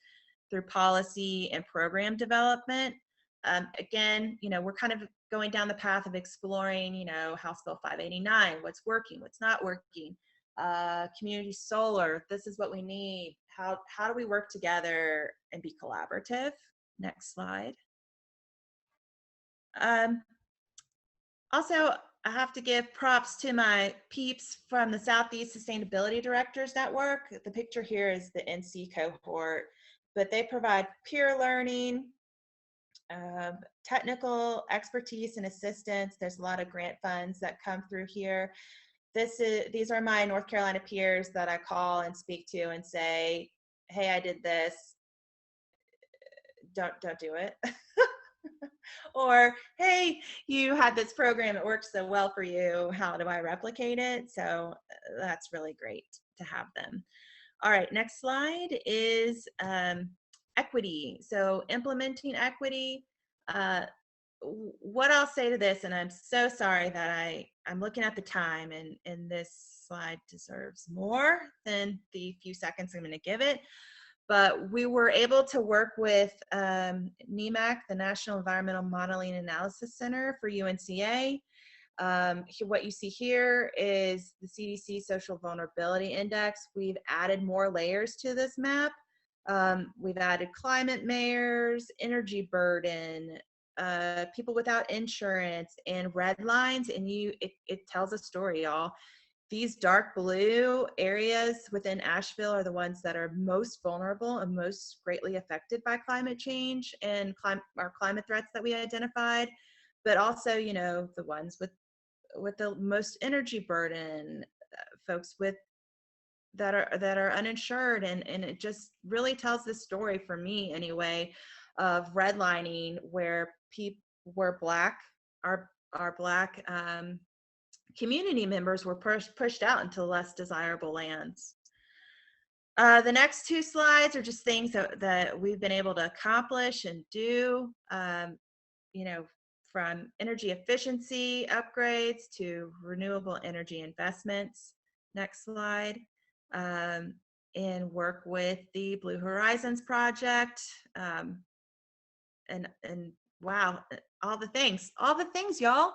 through policy and program development. Again, we're kind of going down the path of exploring, House Bill 589, what's working, what's not working, community solar, this is what we need. How do we work together and be collaborative? Next slide. Also, I have to give props to my peeps from the Southeast Sustainability Directors Network. The picture here is the NC cohort, but they provide peer learning, technical expertise and assistance. There's a lot of grant funds that come through here. These are my North Carolina peers that I call and speak to and say, hey, I did this. Don't do it. Or, hey, you had this program, it works so well for you, how do I replicate it? So that's really great to have them. All right, next slide is equity. So implementing equity. What I'll say to this, and I'm so sorry that I'm looking at the time, and this slide deserves more than the few seconds I'm going to give it. But we were able to work with NEMAC, the National Environmental Modeling Analysis Center for UNCA. What you see here is the CDC Social Vulnerability Index. We've added more layers to this map. We've added climate mayors, energy burden, people without insurance, and red lines, and it tells a story, y'all. These dark blue areas within Asheville are the ones that are most vulnerable and most greatly affected by climate change and our climate threats that we identified, but also, you know, the ones with the most energy burden, folks that are uninsured, and it just really tells this story, for me anyway, of redlining where our black community members were pushed out into less desirable lands. The next two slides are just things that we've been able to accomplish and do, you know, from energy efficiency upgrades to renewable energy investments. Next slide. And work with the Blue Horizons project. And wow, all the things, y'all,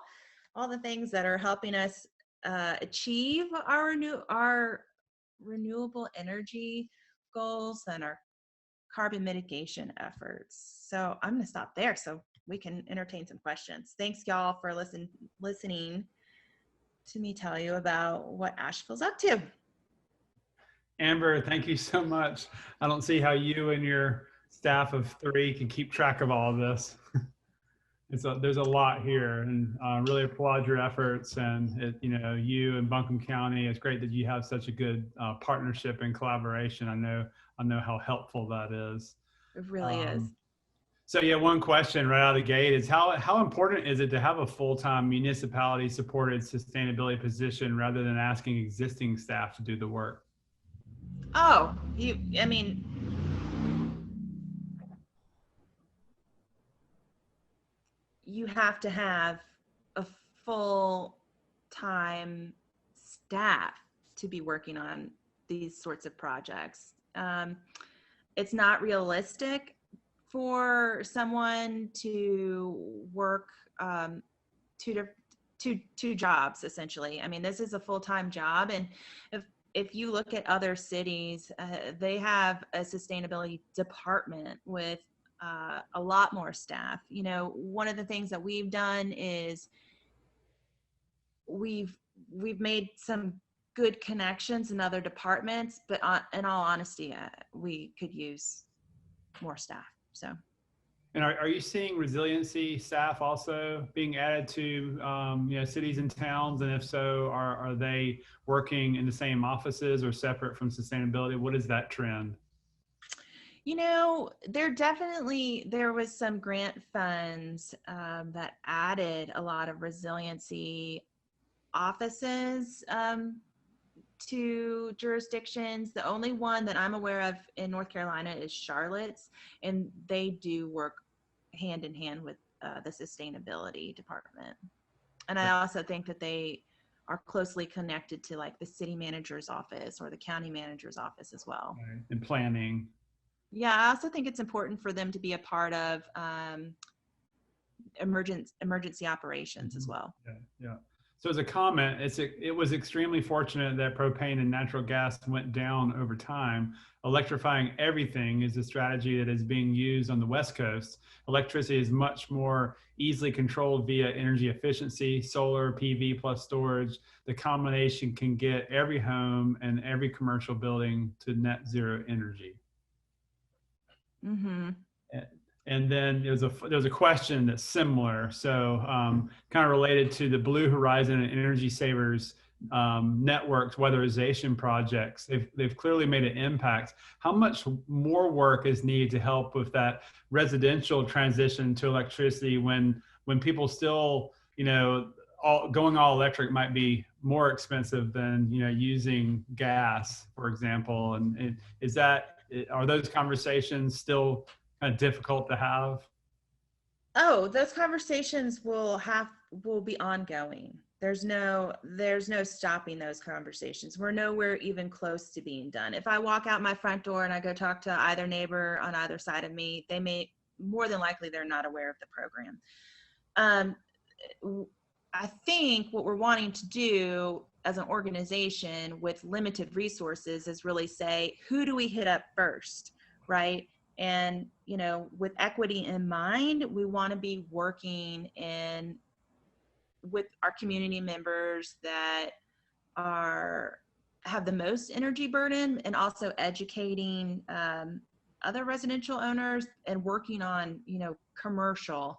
all the things that are helping us achieve our renewable energy goals and our carbon mitigation efforts. So I'm gonna stop there so we can entertain some questions. Thanks y'all for listening to me tell you about what Asheville's up to. Amber, thank you so much. I don't see how you and your staff of 3 can keep track of all of this. There's a lot here, and really applaud your efforts, and you and Buncombe County. It's great that you have such a good partnership and collaboration. I know how helpful that is. It really is. So yeah, one question right out of the gate is how important is it to have a full-time municipality supported sustainability position rather than asking existing staff to do the work? Oh, you have to have a full-time staff to be working on these sorts of projects. It's not realistic for someone to work two jobs, essentially. I mean, this is a full-time job, and if you look at other cities, they have a sustainability department with a lot more staff. You know, one of the things that we've done is we've made some good connections in other departments, but in all honesty, we could use more staff. So. And are you seeing resiliency staff also being added to cities and towns? And if so, are they working in the same offices or separate from sustainability? What is that trend? You know, there was some grant funds that added a lot of resiliency offices to jurisdictions. The only one that I'm aware of in North Carolina is Charlotte's, and they do work hand in hand with the sustainability department. And I also think that they are closely connected to like the city manager's office or the county manager's office as well. Right. And planning. Yeah, I also think it's important for them to be a part of emergency operations as well. Yeah. So as a comment, it was extremely fortunate that propane and natural gas went down over time. Electrifying everything is a strategy that is being used on the West Coast. Electricity is much more easily controlled via energy efficiency, solar, PV plus storage. The combination can get every home and every commercial building to net zero energy. Mm-hmm. And then there was a question that's similar, so kind of related to the Blue Horizon and Energy Savers networks weatherization projects. They've clearly made an impact. How much more work is needed to help with that residential transition to electricity when people still, going all electric might be more expensive than, using gas, for example. And are those conversations still kind of difficult to have? Oh, those conversations will be ongoing. There's no stopping those conversations. We're nowhere even close to being done. If I walk out my front door and I go talk to either neighbor on either side of me, more than likely they're not aware of the program. I think what we're wanting to do as an organization with limited resources is really say, who do we hit up first, right? And, with equity in mind, we want to be working with our community members that have the most energy burden, and also educating other residential owners and working on, commercial.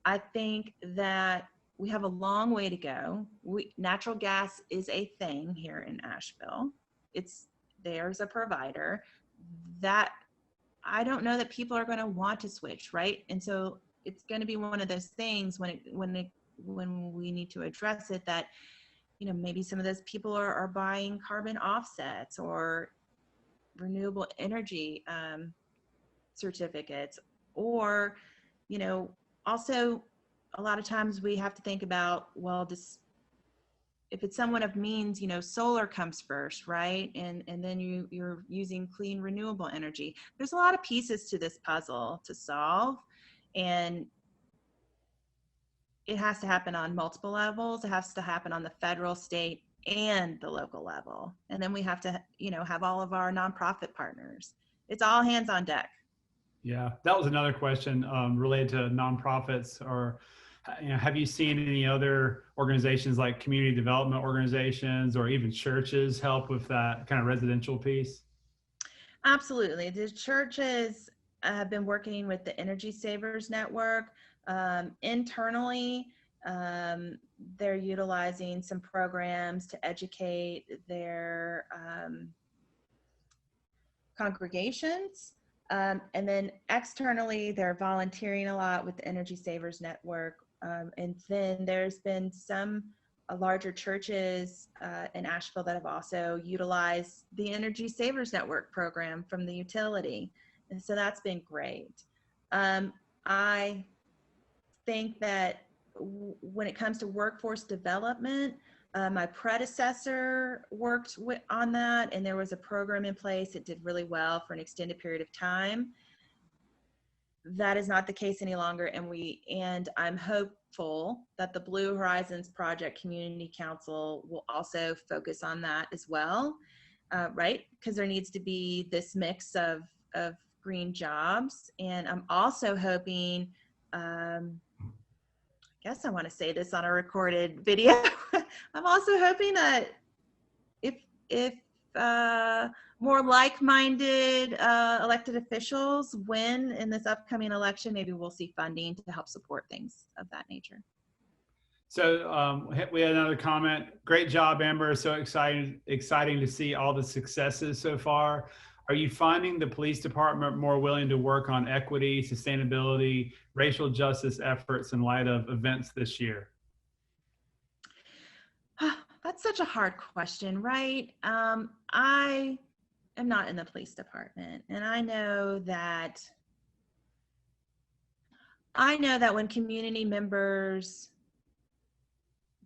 I think that we have a long way to go. Natural gas is a thing here in Asheville. There's a provider that I don't know that people are going to want to switch, right? And so it's going to be one of those things when we need to address it, that, maybe some of those people are buying carbon offsets or renewable energy certificates, or, also a lot of times we have to think about, well, if it's someone of means, solar comes first, right? And then you're using clean renewable energy. There's a lot of pieces to this puzzle to solve, and it has to happen on multiple levels. It has to happen on the federal, state, and the local level. And then we have to, have all of our nonprofit partners. It's all hands on deck. Yeah, that was another question related to nonprofits. Or, have you seen any other organizations like community development organizations or even churches help with that kind of residential piece? Absolutely. The churches have been working with the Energy Savers Network. Internally, they're utilizing some programs to educate their congregations. And then externally, they're volunteering a lot with the Energy Savers Network. And then there's been some larger churches in Asheville that have also utilized the Energy Savers Network program from the utility. And so that's been great. I think that when it comes to workforce development, my predecessor worked on that, and there was a program in place that did really well for an extended period of time. That is not the case any longer, and I'm hopeful that the Blue Horizons Project Community Council will also focus on that as well, right? Because there needs to be this mix of green jobs. And I'm also hoping, I guess I want to say this on a recorded video. I'm also hoping that if more like-minded elected officials win in this upcoming election, maybe we'll see funding to help support things of that nature. So we had another comment. Great job, Amber. So exciting to see all the successes so far. Are you finding the police department more willing to work on equity, sustainability, racial justice efforts in light of events this year? That's such a hard question, right? I am not in the police department, and I know that when community members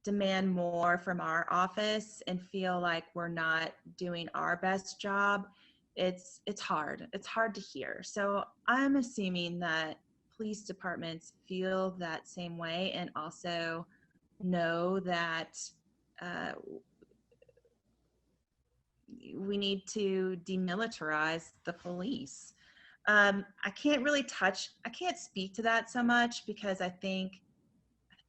demand more from our office and feel like we're not doing our best job, it's hard. It's hard to hear. So I'm assuming that police departments feel that same way, and also know that we need to demilitarize the police. I can't speak to that so much, because I think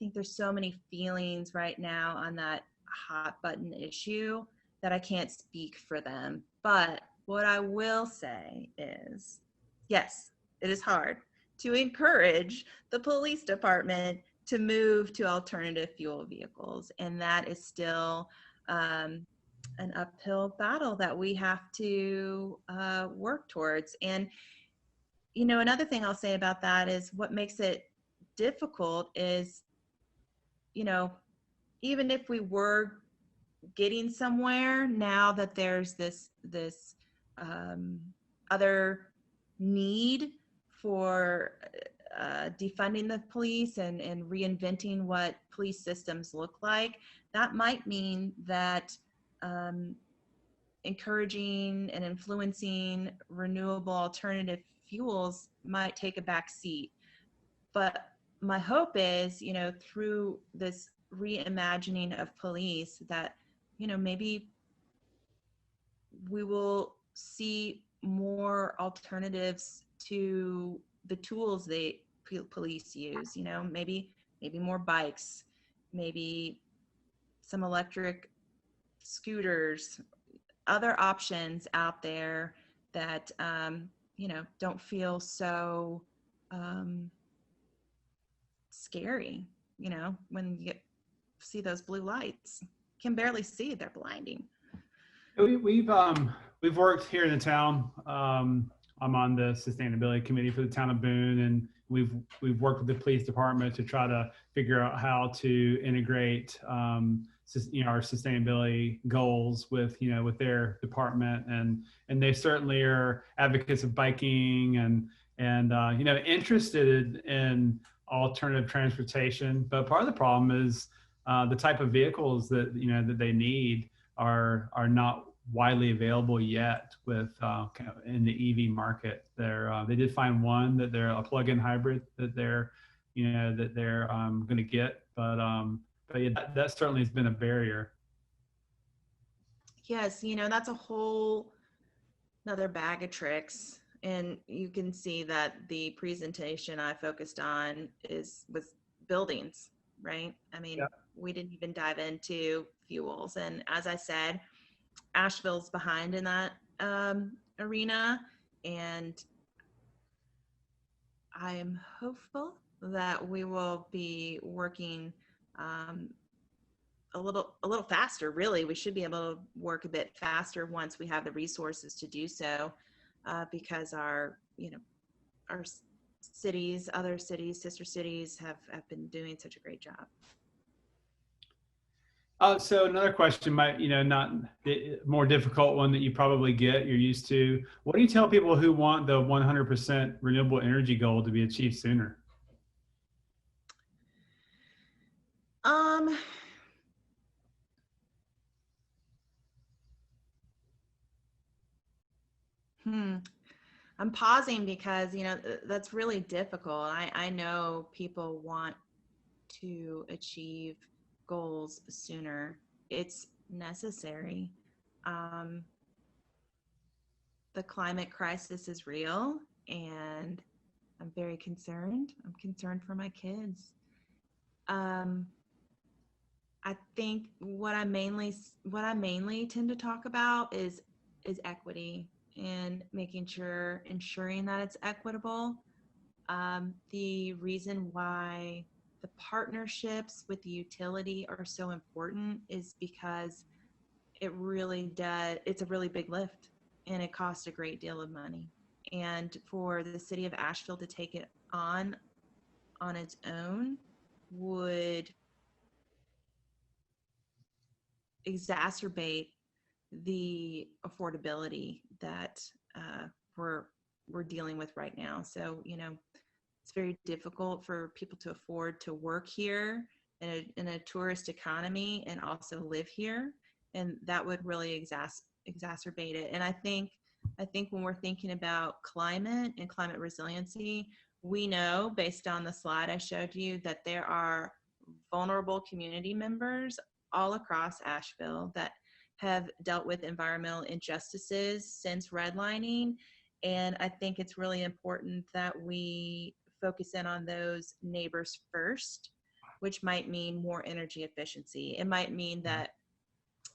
there's so many feelings right now on that hot button issue that I can't speak for them. But what I will say is, yes, it is hard to encourage the police department to move to alternative fuel vehicles. And that is still an uphill battle that we have to work towards. And, another thing I'll say about that is what makes it difficult is, even if we were getting somewhere now that there's this other need for defunding the police and reinventing what police systems look like. That might mean that encouraging and influencing renewable alternative fuels might take a back seat. But my hope is, you know, through this reimagining of police, that, you know, maybe we will see more alternatives to the tools police use. You know, maybe more bikes, maybe some electric scooters, other options out there that you know, don't feel so scary. You know, when you see those blue lights, you can barely see, they're blinding. We've worked here in the town. I'm on the sustainability committee for the town of Boone, and we've worked with the police department to try to figure out how to integrate you know, our sustainability goals with, you know, with their department, and they certainly are advocates of biking and you know, interested in alternative transportation. But part of the problem is the type of vehicles that, you know, that they need are not widely available yet with in the EV market. They did find one that they're a plug-in hybrid that they're, you know, that they're going to get, but yeah, that certainly has been a barrier. Yes, you know, that's a whole another bag of tricks. And you can see that the presentation I focused on was buildings, right? I mean, Yeah. We didn't even dive into fuels. And as I said, Asheville's behind in that arena. And I'm hopeful that we will be working a little faster. Really, we should be able to work a bit faster once we have the resources to do so, because our cities, other cities, sister cities have been doing such a great job. So another question might, you know, not the more difficult one that you probably get, you're used to. What do you tell people who want the 100% renewable energy goal to be achieved sooner? I'm pausing because, you know, that's really difficult. I know people want to achieve goals sooner. It's necessary. The climate crisis is real, and I'm very concerned. I'm concerned for my kids. I think what I mainly tend to talk about is equity and ensuring that it's equitable. The reason why the partnerships with the utility are so important is because it's a really big lift, and it costs a great deal of money. And for the city of Asheville to take it on its own would exacerbate the affordability that we're dealing with right now. So, you know, it's very difficult for people to afford to work here in a tourist economy and also live here, and that would really exacerbate it. And I think when we're thinking about climate and climate resiliency, we know, based on the slide I showed you, that there are vulnerable community members all across Asheville that have dealt with environmental injustices since redlining. And I think it's really important that we focus in on those neighbors first, which might mean more energy efficiency. It might mean that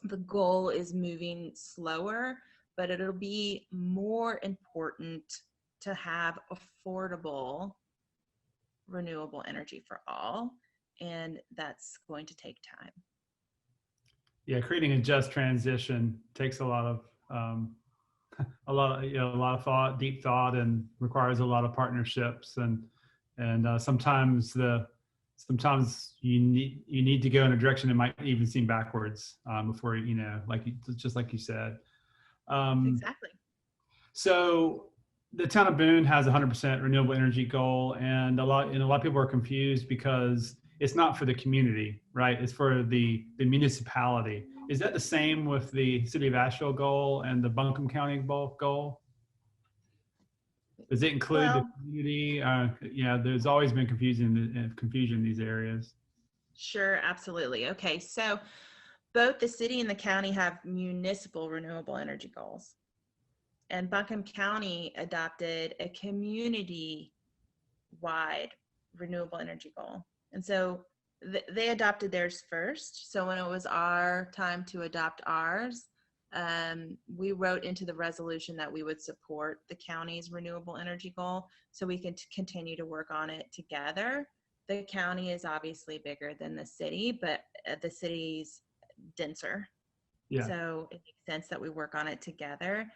the goal is moving slower, but it'll be more important to have affordable renewable energy for all. And that's going to take time. Yeah, creating a just transition takes a lot of thought, deep thought, and requires a lot of partnerships. And sometimes the sometimes you need to go in a direction that might even seem backwards before, just like you said. Exactly. So the town of Boone has a 100% renewable energy goal, and a lot of people are confused because it's not for the community, right? It's for the municipality. Is that the same with the city of Asheville goal and the Buncombe County goal? Does it include the community? There's always been confusion in these areas. Sure, absolutely. Okay, so both the city and the county have municipal renewable energy goals. And Buncombe County adopted a community-wide renewable energy goal. And so they adopted theirs first. So when it was our time to adopt ours, we wrote into the resolution that we would support the county's renewable energy goal so we can continue to work on it together. The county is obviously bigger than the city, but the city's denser. Yeah. So it makes sense that we work on it together.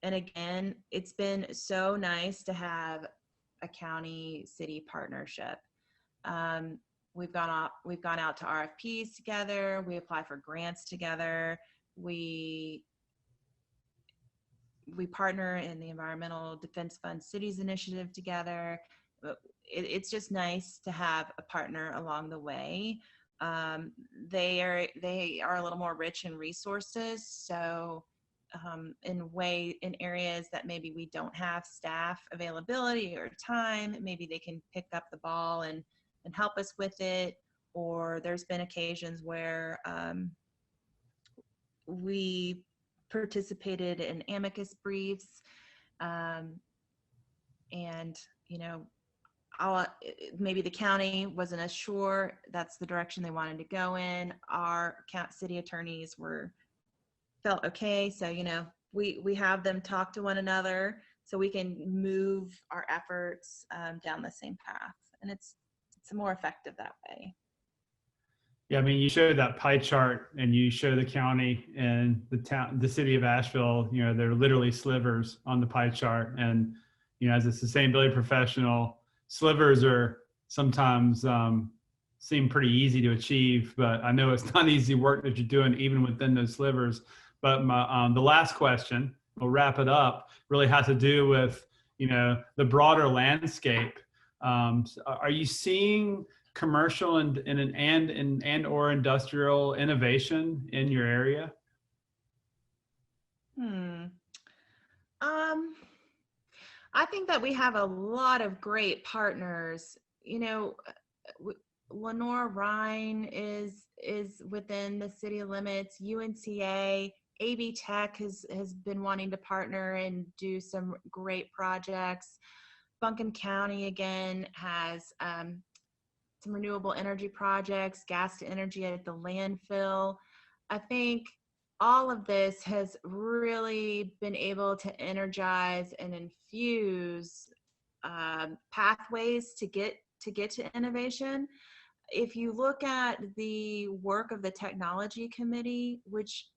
And again, it's been so nice to have a county-city partnership. We've gone out to RFPs together. We apply for grants together. We partner in the Environmental Defense Fund Cities Initiative together. It's just nice to have a partner along the way. They are a little more rich in resources, so in areas that maybe we don't have staff availability or time, maybe they can pick up the ball and help us with it. Or there's been occasions where we participated in amicus briefs, and maybe the county wasn't as sure that's the direction they wanted to go in. Our city attorneys felt okay, so we have them talk to one another so we can move our efforts down the same path, and it's more effective that way. Yeah, I mean, you showed that pie chart, and you show the county and the city of Asheville. They're literally slivers on the pie chart, and as a sustainability professional, slivers are sometimes seem pretty easy to achieve, but I know it's not easy work that you're doing even within those slivers. But the last question, we'll wrap it up, really has to do with the broader landscape. Are you seeing commercial and or industrial innovation in your area? I think that we have a lot of great partners. Lenore Rhine is within the city limits. UNCA, AB Tech has been wanting to partner and do some great projects. Buncombe County again has some renewable energy projects, gas to energy at the landfill. I think all of this has really been able to energize and infuse pathways to get to innovation. If you look at the work of the technology committee, which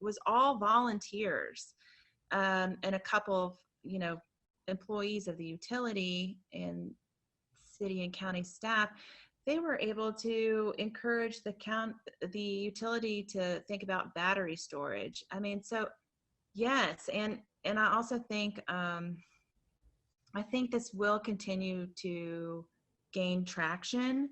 was all volunteers, and a couple of employees of the utility and city and county staff, they were able to encourage the utility to think about battery storage. I mean, so yes, and I also think I think this will continue to gain traction.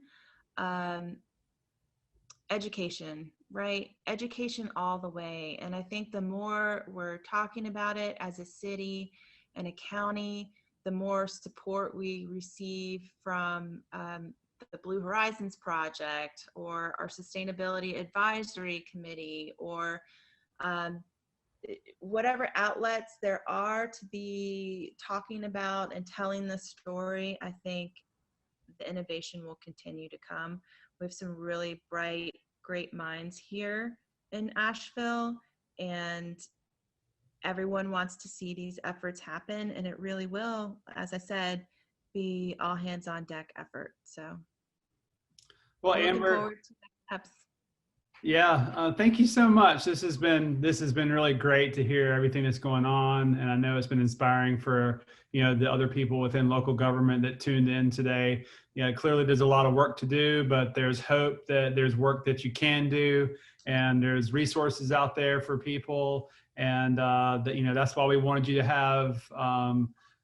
Education, right? Education all the way. And I think the more we're talking about it as a city and a county, the more support we receive from the Blue Horizons Project or our Sustainability Advisory Committee or whatever outlets there are to be talking about and telling the story, I think the innovation will continue to come. We have some really bright, great minds here in Asheville, and everyone wants to see these efforts happen, and it really will, as I said, be all hands on deck effort. So, well, looking Amber, forward to next steps. Yeah, thank you so much. This has been really great to hear everything that's going on, and I know it's been inspiring for the other people within local government that tuned in today. Clearly there's a lot of work to do, but there's hope that there's work that you can do, and there's resources out there for people, and that's why we wanted you to have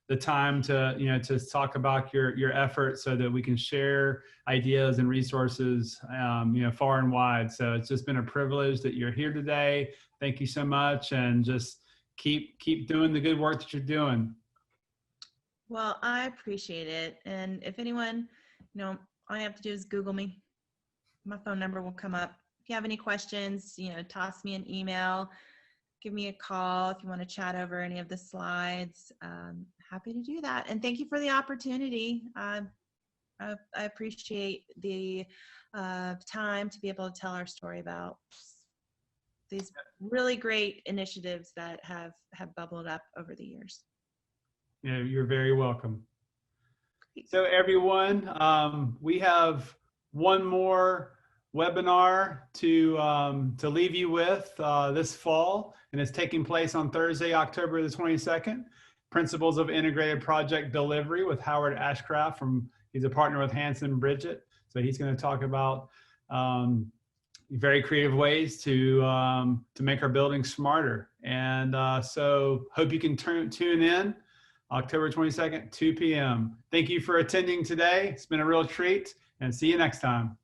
the time to talk about your efforts so that we can share ideas and resources far and wide. So it's just been a privilege that you're here today. Thank you so much, and just keep doing the good work that you're doing. Well, I appreciate it. And if anyone, all you have to do is Google me. My phone number will come up. If you have any questions, toss me an email, give me a call if you want to chat over any of the slides. Happy to do that. And thank you for the opportunity. I appreciate the time to be able to tell our story about these really great initiatives that have bubbled up over the years. Yeah, you're very welcome. So everyone, we have one more webinar to leave you with this fall, and it's taking place on Thursday, October the 22nd. Principles of Integrated Project Delivery with Howard Ashcraft he's a partner with Hanson Bridget. So he's going to talk about very creative ways to make our buildings smarter. And so hope you can tune in October 22nd, 2 p.m. Thank you for attending today. It's been a real treat, and see you next time.